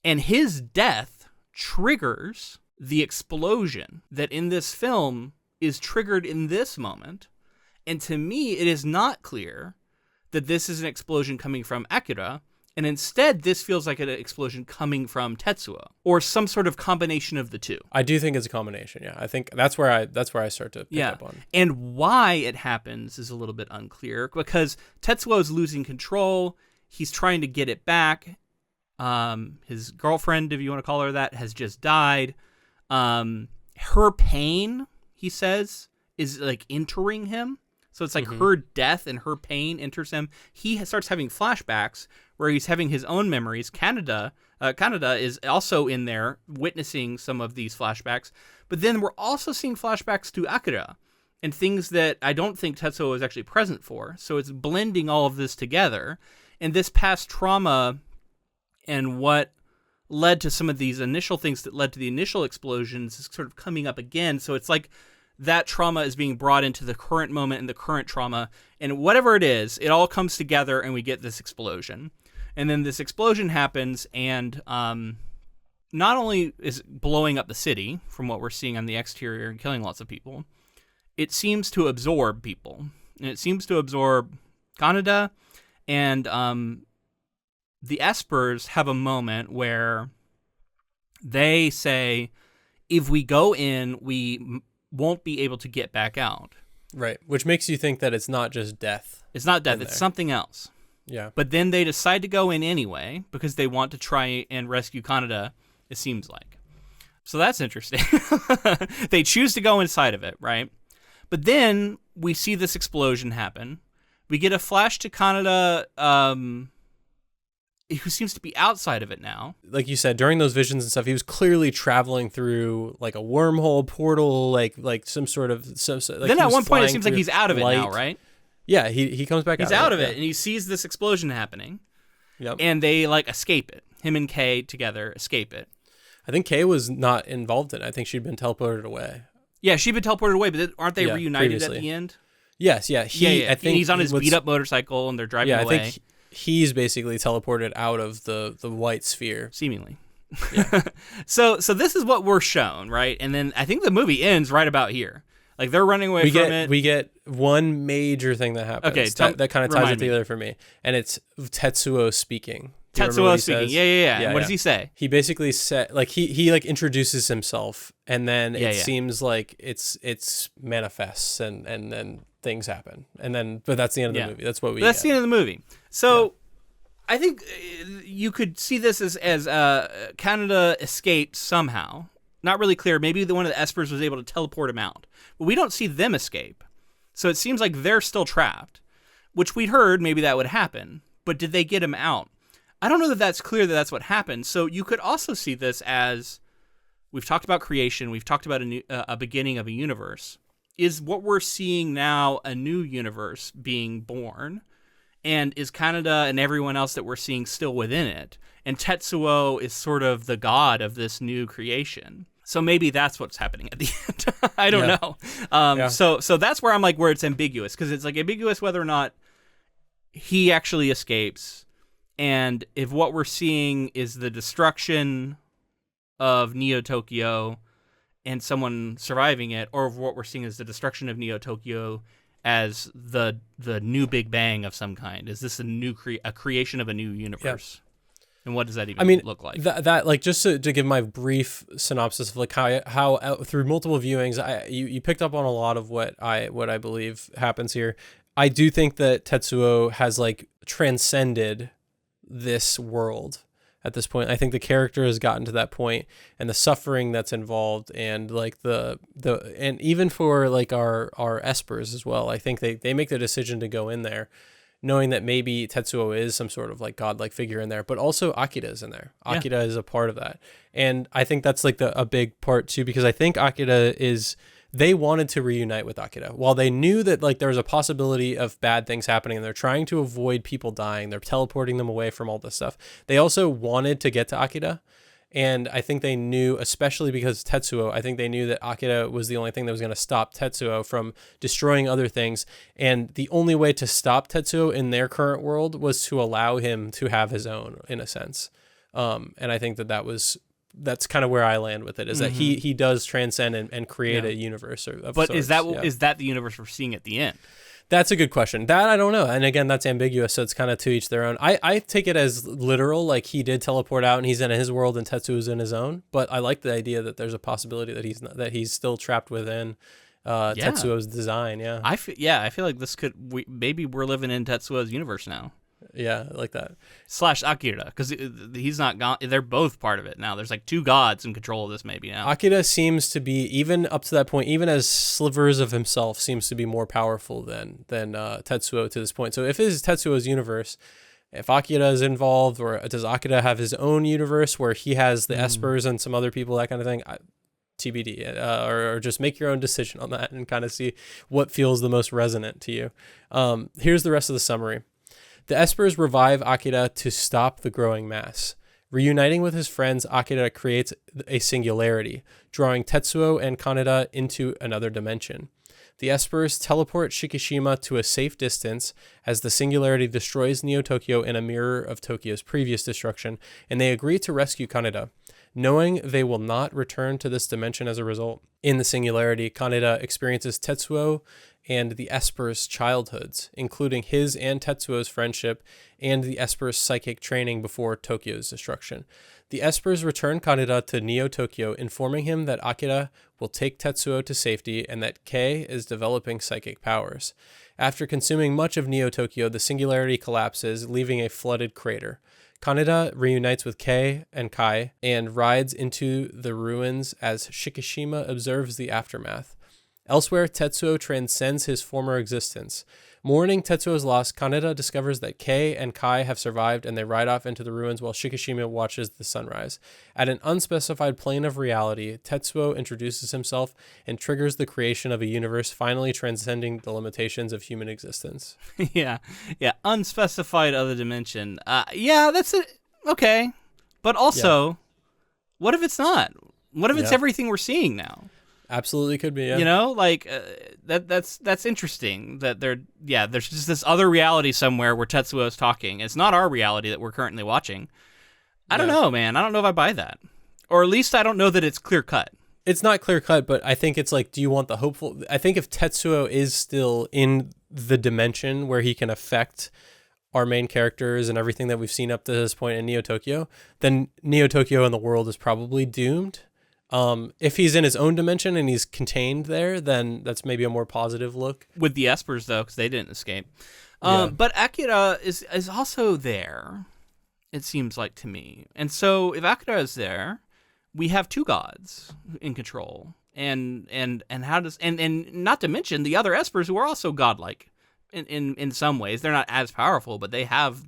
And his death triggers the explosion that in this film is triggered in this moment. And to me, it is not clear that this is an explosion coming from Akira, and instead this feels like an explosion coming from Tetsuo, or some sort of combination of the two. I do think it's a combination, yeah. I think that's where I start to pick up on. And why it happens is a little bit unclear, because Tetsuo is losing control. He's trying to get it back. His girlfriend, if you want to call her that, has just died. Her pain, he says, is like entering him. So it's like her death and her pain enters him. He starts having flashbacks where he's having his own memories. Kaneda is also in there witnessing some of these flashbacks. But then we're also seeing flashbacks to Akira and things that I don't think Tetsuo is actually present for. So it's blending all of this together. And this past trauma and what led to some of these initial things that led to the initial explosions is sort of coming up again. So it's like that trauma is being brought into the current moment and the current trauma. And whatever it is, it all comes together and we get this explosion. And then this explosion happens, and not only is it blowing up the city from what we're seeing on the exterior and killing lots of people, it seems to absorb people. And it seems to absorb Kaneda, and the Espers have a moment where they say, if we go in, we won't be able to get back out. Right, which makes you think that it's not just death. It's not death, it's something else. Yeah. But then they decide to go in anyway because they want to try and rescue Kaneda, it seems like. So that's interesting. They choose to go inside of it, right? But then we see this explosion happen. We get a flash to Kaneda, who seems to be outside of it now. Like you said, during those visions and stuff, he was clearly traveling through like a wormhole portal, like some sort of. Like then at one point, it seems like he's out of it now, right? Yeah, he comes back. He's out of it, and he sees this explosion happening. Yep. And they like escape it. Him and Kay together escape it. I think Kay was not involved in it. I think she'd been teleported away. Yeah, she'd been teleported away, but aren't they reunited previously. At the end? Yes, yeah. I think he's on his beat up motorcycle, and they're driving away. I think he's basically teleported out of the white sphere, seemingly. Yeah. So this is what we're shown, right? And then I think the movie ends right about here. Like they're running away from it. We get one major thing that happens. Okay, that kind of ties it together for me, and it's Tetsuo speaking. Tetsuo speaking. Yeah. What does he say? He basically said, like he like introduces himself, and then it seems like it's manifests, and then things happen, and then but that's the end of the movie. That's what we. That's the end of the movie. So. I think you could see this as Kaneda escaped somehow. Not really clear. Maybe one of the Espers was able to teleport him out. But we don't see them escape. So it seems like they're still trapped, which we'd heard maybe that would happen. But did they get him out? I don't know that that's clear that that's what happened. So you could also see this as, we've talked about creation. We've talked about a beginning of a universe. Is what we're seeing now a new universe being born? And is Kaneda and everyone else that we're seeing still within it? And Tetsuo is sort of the god of this new creation. So maybe that's what's happening at the end. I don't know. So that's where I'm like, where it's ambiguous. Because it's like ambiguous whether or not he actually escapes. And if what we're seeing is the destruction of Neo Tokyo and someone surviving it, or if what we're seeing is the destruction of Neo Tokyo as the new Big Bang of some kind. Is this a creation of a new universe? Yeah. And what does that even look like? That like, just to give my brief synopsis of like how through multiple viewings, you picked up on a lot of what I believe happens here. I do think that Tetsuo has like transcended this world at this point. I think the character has gotten to that point, and the suffering that's involved, and like the and even for like our espers as well. I think they make the decision to go in there, knowing that maybe Tetsuo is some sort of like godlike figure in there, but also Akira is in there. Akira is a part of that, and I think that's like a big part too, because I think Akira is. They wanted to reunite with Akira. While they knew that like there was a possibility of bad things happening, and they're trying to avoid people dying, they're teleporting them away from all this stuff. They also wanted to get to Akira. And I think they knew, especially because Tetsuo, I think they knew that Akira was the only thing that was going to stop Tetsuo from destroying other things. And the only way to stop Tetsuo in their current world was to allow him to have his own, in a sense. And I think that's kind of where I land with it, is that he does transcend and create a universe of but sorts. Is that the universe we're seeing at the end? That's a good question. That I don't know. And again, that's ambiguous, so it's kind of to each their own. I take it as literal, like he did teleport out and he's in his world and Tetsuo's in his own. But I like the idea that there's a possibility that he's still trapped within Tetsuo's design. Yeah. I feel like this maybe we're living in Tetsuo's universe now. Yeah, I like that. / Akira, because he's not gone. They're both part of it now. There's like two gods in control of this maybe now. Akira seems to be, even up to that point, even as slivers of himself, seems to be more powerful than Tetsuo to this point. So if it is Tetsuo's universe, if Akira is involved, or does Akira have his own universe where he has the espers and some other people, that kind of thing, TBD, or just make your own decision on that and kind of see what feels the most resonant to you. Here's the rest of the summary. The Espers revive Akira to stop the growing mass. Reuniting with his friends, Akira creates a singularity, drawing Tetsuo and Kaneda into another dimension. The Espers teleport Shikishima to a safe distance as the singularity destroys Neo Tokyo in a mirror of Tokyo's previous destruction, and they agree to rescue Kaneda, knowing they will not return to this dimension as a result. In the singularity, Kaneda experiences Tetsuo and the Esper's childhoods, including his and Tetsuo's friendship and the Esper's psychic training before Tokyo's destruction. The Espers return Kaneda to Neo-Tokyo, informing him that Akira will take Tetsuo to safety and that Kei is developing psychic powers. After consuming much of Neo-Tokyo, the singularity collapses, leaving a flooded crater. Kaneda reunites with Kei and Kai and rides into the ruins as Shikishima observes the aftermath. Elsewhere, Tetsuo transcends his former existence. Mourning Tetsuo's loss, Kaneda discovers that Kei and Kai have survived and they ride off into the ruins while Shikishima watches the sunrise. At an unspecified plane of reality, Tetsuo introduces himself and triggers the creation of a universe finally transcending the limitations of human existence. Yeah, unspecified other dimension. That's it. Okay. But also, what if it's not? What if it's everything we're seeing now? Absolutely could be, yeah. You know, that's interesting that there's just this other reality somewhere where Tetsuo is talking. It's not our reality that we're currently watching. I don't know, man. I don't know if I buy that. Or at least I don't know that it's clear cut. It's not clear cut, but I think it's like, do you want the hopeful? I think if Tetsuo is still in the dimension where he can affect our main characters and everything that we've seen up to this point in Neo-Tokyo, then Neo-Tokyo and the world is probably doomed. If he's in his own dimension and he's contained there, then that's maybe a more positive look. With the Espers, though, because they didn't escape. But Akira is also there, it seems like to me. And so if Akira is there, we have two gods in control. And how does and not to mention the other Espers who are also godlike in some ways. They're not as powerful, but they have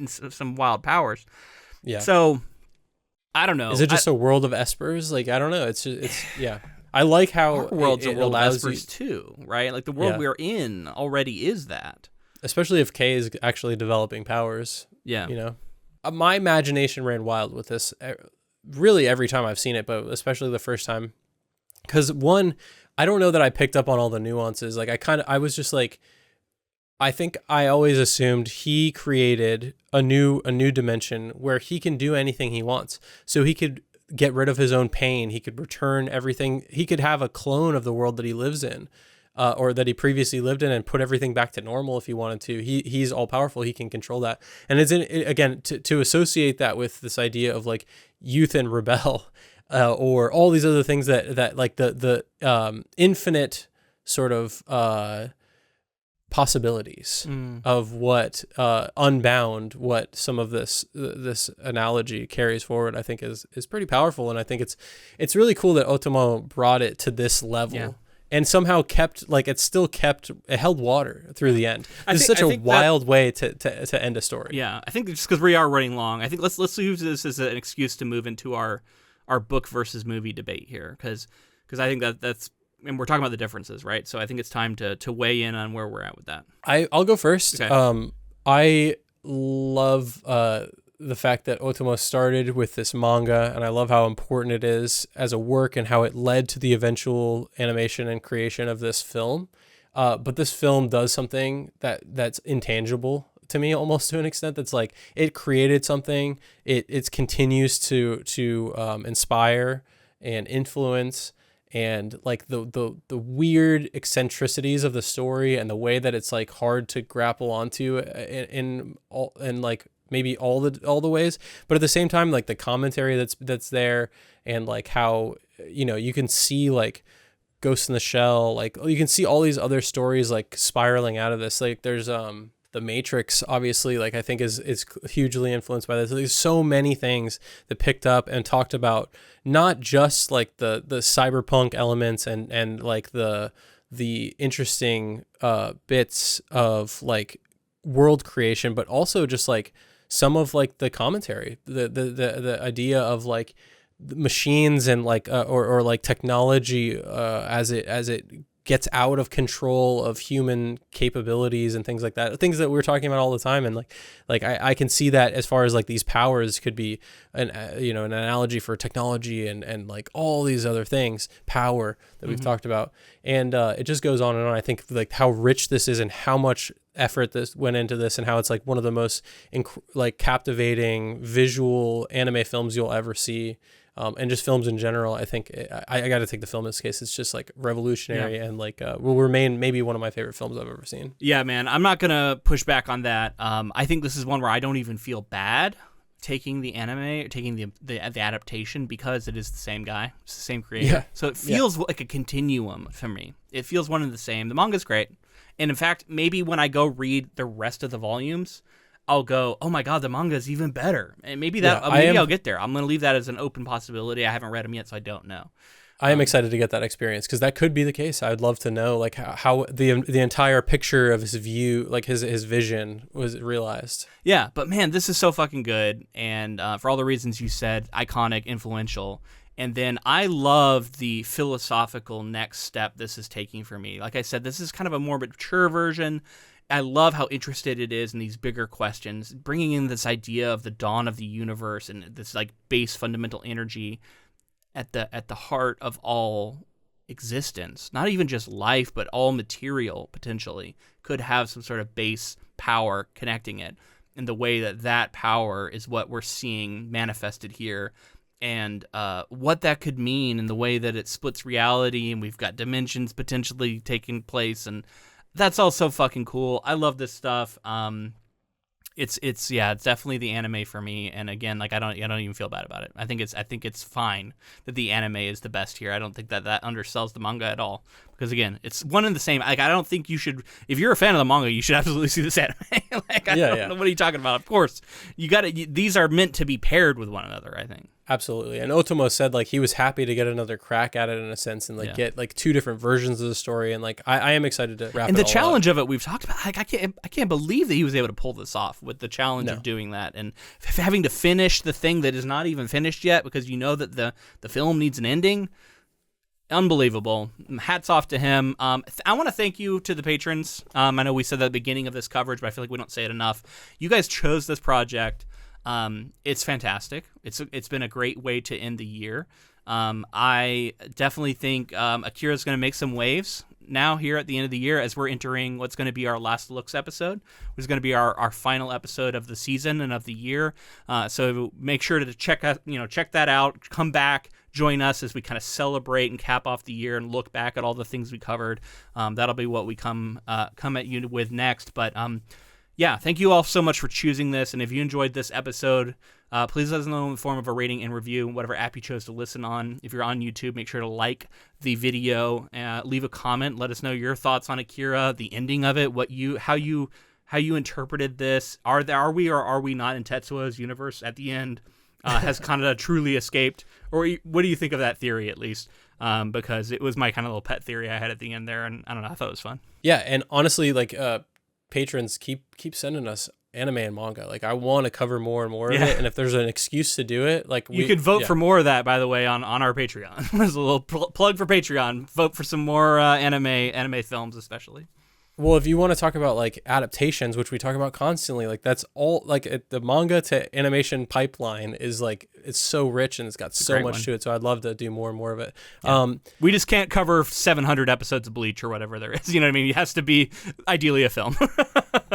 some wild powers. Yeah. So I don't know. Is it just a world of Espers? Like, I don't know. It's yeah. I like how our world's it a world of allows Espers too, right? Like the world we're in already is that. Especially if Kei is actually developing powers. Yeah. You know, my imagination ran wild with this. Really, every time I've seen it, but especially the first time, because one, I don't know that I picked up on all the nuances. Like I was just like, I think I always assumed he created a new dimension where he can do anything he wants. So he could get rid of his own pain. He could return everything. He could have a clone of the world that he lives in, or that he previously lived in, and put everything back to normal if he wanted to. He's all powerful. He can control that. And it's again to associate that with this idea of like youth and rebel, or all these other things that like the infinite sort of possibilities of what unbound, what some of this analogy carries forward, I think is pretty powerful. And I think it's really cool that Otomo brought it to this level and somehow it held water through the end. It's such a wild way to end a story. Yeah, I think just because we are running long, I think let's use this as an excuse to move into our book versus movie debate here, because I think that's, and we're talking about the differences, right? So I think it's time to weigh in on where we're at with that. I'll go first. Okay. I love the fact that Otomo started with this manga, and I love how important it is as a work and how it led to the eventual animation and creation of this film. But this film does something that's intangible to me, almost to an extent. That's like it created something. It continues to inspire and influence. And like the weird eccentricities of the story and the way that it's like hard to grapple onto in like maybe all the ways, but at the same time, like the commentary that's there, and like how, you know, you can see like Ghost in the Shell, like you can see all these other stories like spiraling out of this. Like there's The Matrix, obviously, like I think is hugely influenced by this. There's so many things that picked up and talked about not just like the cyberpunk elements and like the interesting bits of like world creation, but also just like some of like the commentary, the idea of like machines and like or like technology as it gets out of control of human capabilities and things like that, things that we're talking about all the time. And like I can see that as far as like these powers could be an analogy for technology and like all these other things, power that we've talked about. And it just goes on and on. I think like how rich this is and how much effort this went into this, and how it's like one of the most like captivating visual anime films you'll ever see. and just films in general. I think I got to take the film in this case. It's just like revolutionary and like will remain maybe one of my favorite films I've ever seen. Yeah, man, I'm not gonna push back on that. I think this is one where I don't even feel bad taking the anime, taking the adaptation, because it is the same guy, it's the same creator. Yeah. So it feels like a continuum for me. It feels one and the same. The manga's great, and in fact, maybe when I go read the rest of the volumes, I'll go, oh my god, the manga is even better, and maybe I'll get there. I'm gonna leave that as an open possibility. I haven't read them yet, so I don't know. I am excited to get that experience, because that could be the case. I'd love to know like how the entire picture of his view, like his vision, was realized. Yeah, but man, this is so fucking good, and for all the reasons you said, iconic, influential. And then I love the philosophical next step this is taking for me. Like I said, this is kind of a more mature version. I love how interested it is in these bigger questions, bringing in this idea of the dawn of the universe and this like base fundamental energy at the heart of all existence. Not even just life, but all material potentially could have some sort of base power connecting it. And the way that power is what we're seeing manifested here. And what that could mean in the way that it splits reality, and we've got dimensions potentially taking place, and that's all so fucking cool. I love this stuff. It's definitely the anime for me. And again, like I don't even feel bad about it. I think it's fine that the anime is the best here. I don't think that undersells the manga at all, because again, it's one and the same. Like I don't think you should, if you're a fan of the manga, you should absolutely see this anime. Like I don't know, what are you talking about? Of course, these are meant to be paired with one another, I think. Absolutely. And Otomo said like he was happy to get another crack at it in a sense, and like get like two different versions of the story. And like I am excited to wrap it all up. And the challenge of it we've talked about, like I can't believe that he was able to pull this off with the challenge of doing that, and having to finish the thing that is not even finished yet, because you know that the film needs an ending. Unbelievable. Hats off to him. I want to thank you to the patrons. I know we said that at the beginning of this coverage, but I feel like we don't say it enough. You guys chose this project. It's fantastic. It's been a great way to end the year. I definitely think Akira's going to make some waves now here at the end of the year, as we're entering what's going to be our last looks episode, which is going to be our final episode of the season and of the year. So make sure to check that out. Come back, join us as we kind of celebrate and cap off the year and look back at all the things we covered. That'll be what we come at you with next. But yeah, thank you all so much for choosing this. And if you enjoyed this episode, please let us know in the form of a rating and review, whatever app you chose to listen on. If you're on YouTube, make sure to like the video, leave a comment, let us know your thoughts on Akira, the ending of it, how you interpreted this. Are we or are we not in Tetsuo's universe at the end? Has Kaneda truly escaped? Or what do you think of that theory, at least? Because it was my kind of little pet theory I had at the end there, and I don't know, I thought it was fun. Yeah, and honestly, like patrons, keep sending us anime and manga. Like I want to cover more and more of it, and if there's an excuse to do it, like you could vote for more of that, by the way, on our Patreon. There's a little plug for Patreon. Vote for some more anime films, especially. Well, if you want to talk about like adaptations, which we talk about constantly, like that's all like the manga to animation pipeline is like, it's so rich and it's got so much to it. So I'd love to do more and more of it. Yeah. We just can't cover 700 episodes of Bleach or whatever there is. You know what I mean? It has to be ideally a film.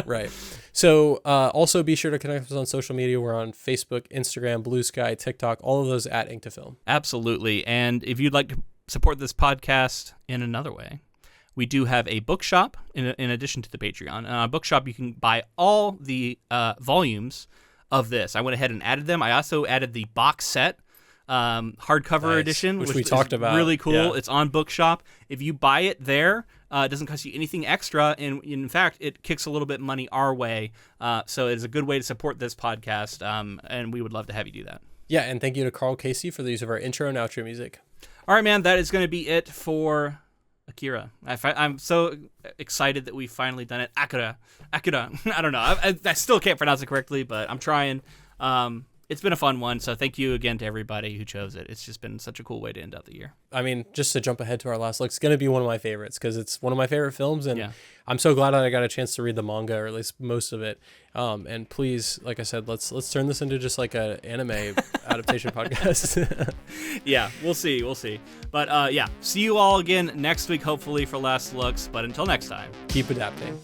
Right. So also be sure to connect with us on social media. We're on Facebook, Instagram, Blue Sky, TikTok, all of those at Ink to Film. Absolutely. And if you'd like to support this podcast in another way, we do have a bookshop in addition to the Patreon. And on a bookshop, you can buy all the volumes of this. I went ahead and added them. I also added the box set hardcover edition, which we talked about. Really cool. Yeah. It's on Bookshop. If you buy it there, it doesn't cost you anything extra, and in fact, it kicks a little bit of money our way. So it's a good way to support this podcast, and we would love to have you do that. Yeah, and thank you to Carl Casey for the use of our intro and outro music. All right, man, that is going to be it for Akira. I'm so excited that we've finally done it. Akira. I don't know. I still can't pronounce it correctly, but I'm trying. It's been a fun one, so thank you again to everybody who chose it. It's just been such a cool way to end out the year. I mean, just to jump ahead to our last look, it's going to be one of my favorites because it's one of my favorite films, and I'm so glad that I got a chance to read the manga, or at least most of it. And please, like I said, let's turn this into just like an anime adaptation podcast. Yeah, we'll see. But see you all again next week, hopefully, for Last Looks. But until next time, keep adapting.